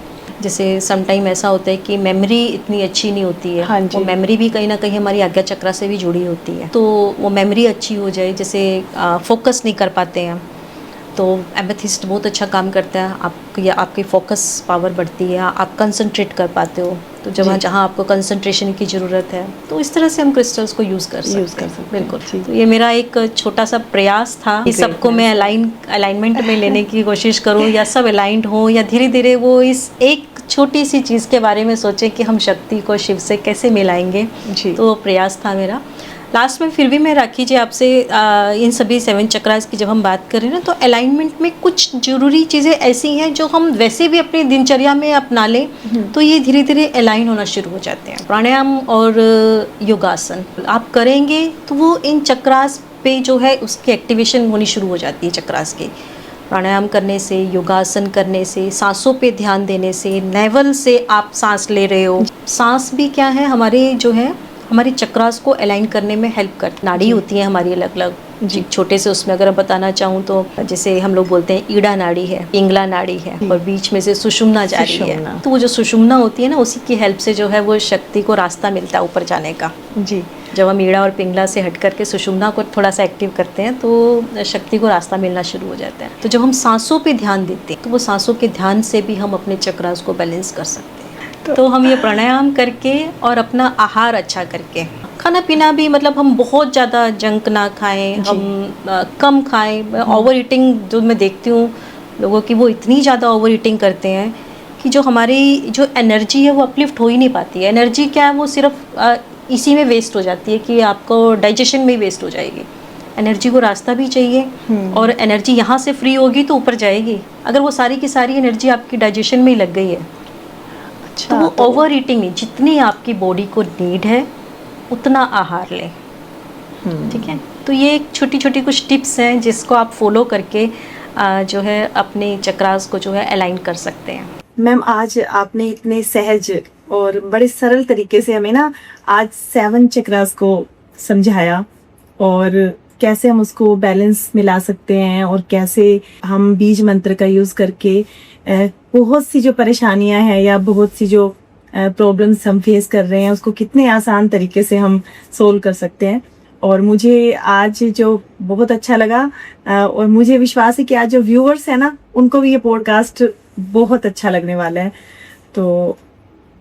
जैसे सम टाइम ऐसा होता है कि मेमोरी इतनी अच्छी नहीं होती है। हाँ जी। वो मेमोरी भी कहीं ना कहीं हमारी आज्ञा चक्र से भी जुड़ी होती है, तो वो मेमोरी अच्छी हो जाए, जैसे फोकस नहीं कर पाते हैं, तो एमेथिस्ट बहुत अच्छा काम करता है। आपकी फोकस पावर बढ़ती है, आप कंसंट्रेट कर पाते हो, तो जी। जहाँ आपको कंसंट्रेशन की ज़रूरत है, तो इस तरह से हम क्रिस्टल्स को यूज़ कर सकते हैं। बिल्कुल। जी। तो ये मेरा एक छोटा सा प्रयास था कि सबको मैं अलाइनमेंट में लेने की कोशिश करूँ, या सब अलाइंड हो, या धीरे धीरे वो इस एक छोटी सी चीज़ के बारे में सोचें कि हम शक्ति को शिव से कैसे मिलाएंगे। जी। तो वो प्रयास था मेरा। लास्ट में फिर भी मैं राखी जी आपसे इन सभी 7 चक्रास की जब हम बात करें ना, तो अलाइनमेंट में कुछ ज़रूरी चीज़ें ऐसी हैं जो हम वैसे भी अपनी दिनचर्या में अपना लें, तो ये धीरे धीरे अलाइन होना शुरू हो जाते हैं। प्राणायाम और योगासन आप करेंगे तो वो इन चक्रास पे जो है उसकी एक्टिवेशन होनी शुरू हो जाती है चक्रास की। प्राणायाम करने से, योगासन करने से, सांसों पे ध्यान देने से, नेवल से आप सांस ले रहे हो। सांस भी क्या है, हमारे जो है हमारी चक्रास को अलाइन करने में हेल्प करती। नाड़ी होती है हमारी अलग अलग जी। छोटे से उसमें अगर बताना चाहूँ तो जैसे हम लोग बोलते हैं ईड़ा नाड़ी है, पिंगला नाड़ी है, और बीच में से सुषुम्ना जा रही है। तो वो जो सुषुम्ना होती है ना, उसी की हेल्प से जो है वो शक्ति को रास्ता मिलता है ऊपर जाने का जी। जब हम ईड़ा और पिंगला से हट करके सुषुम्ना को थोड़ा सा एक्टिव करते हैं तो शक्ति को रास्ता मिलना शुरू हो जाता है। तो जब हम सांसों पे ध्यान देते हैं तो वो सांसों के ध्यान से भी हम अपने चक्रास को बैलेंस कर सकते हैं। तो हम ये प्राणायाम करके और अपना आहार अच्छा करके, खाना पीना भी मतलब हम बहुत ज़्यादा जंक ना खाएं, हम कम खाएं। ओवर ईटिंग जो मैं देखती हूँ लोगों की, वो इतनी ज़्यादा ओवर ईटिंग करते हैं कि जो हमारी जो एनर्जी है वो अपलिफ्ट हो ही नहीं पाती है। एनर्जी क्या है, वो सिर्फ इसी में वेस्ट हो जाती है कि आपको डाइजेशन में ही वेस्ट हो जाएगी। एनर्जी को रास्ता भी चाहिए, और एनर्जी यहाँ से फ्री होगी तो ऊपर जाएगी। अगर वो सारी की सारी एनर्जी आपकी डाइजेशन में ही लग गई है, तो वो ओवर ईटिंग नहीं, जितनी आपकी बॉडी को नीड है उतना आहार लें। ठीक है, तो ये छोटी छोटी कुछ टिप्स हैं जिसको आप फॉलो करके जो है अपने चक्रास को जो है अलाइन कर सकते हैं। मैम, आज आपने इतने सहज और बड़े सरल तरीके से हमें ना आज 7 चक्रास को समझाया, और कैसे हम उसको बैलेंस मिला सकते हैं, और कैसे हम बीज मंत्र का यूज़ करके बहुत सी जो परेशानियां हैं या बहुत सी जो प्रॉब्लम्स हम फेस कर रहे हैं उसको कितने आसान तरीके से हम सोल्व कर सकते हैं। और मुझे आज जो बहुत अच्छा लगा, और मुझे विश्वास है कि आज जो व्यूअर्स हैं ना, उनको भी ये पॉडकास्ट बहुत अच्छा लगने वाला है। तो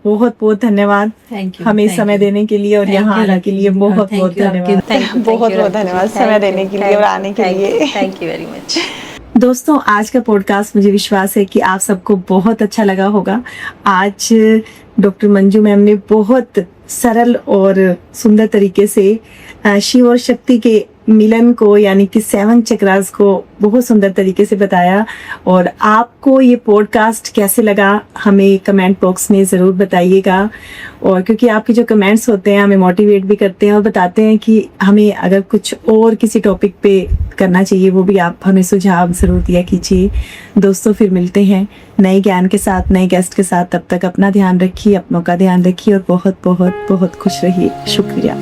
बहुत बहुत धन्यवाद हमें समय देने के लिए, और यहाँ आने के लिए बहुत बहुत धन्यवाद। बहुत बहुत धन्यवाद समय देने के लिए और आने के लिए। Thank you very much. दोस्तों, आज का पॉडकास्ट मुझे विश्वास है कि आप सबको बहुत अच्छा लगा होगा। आज डॉक्टर मंजू मैम ने बहुत सरल और सुंदर तरीके से शिव और शक्ति के मिलन को, यानी कि 7 चक्रास को बहुत सुंदर तरीके से बताया। और आपको ये पॉडकास्ट कैसे लगा हमें कमेंट बॉक्स में ज़रूर बताइएगा, और क्योंकि आपके जो कमेंट्स होते हैं हमें मोटिवेट भी करते हैं और बताते हैं कि हमें अगर कुछ और किसी टॉपिक पे करना चाहिए, वो भी आप हमें सुझाव ज़रूर दिया कीजिए। दोस्तों, फिर मिलते हैं नए ज्ञान के साथ, नए गेस्ट के साथ। तब तक अपना ध्यान रखिए, अपनों का ध्यान रखिए, और बहुत बहुत बहुत खुश रहिए। शुक्रिया।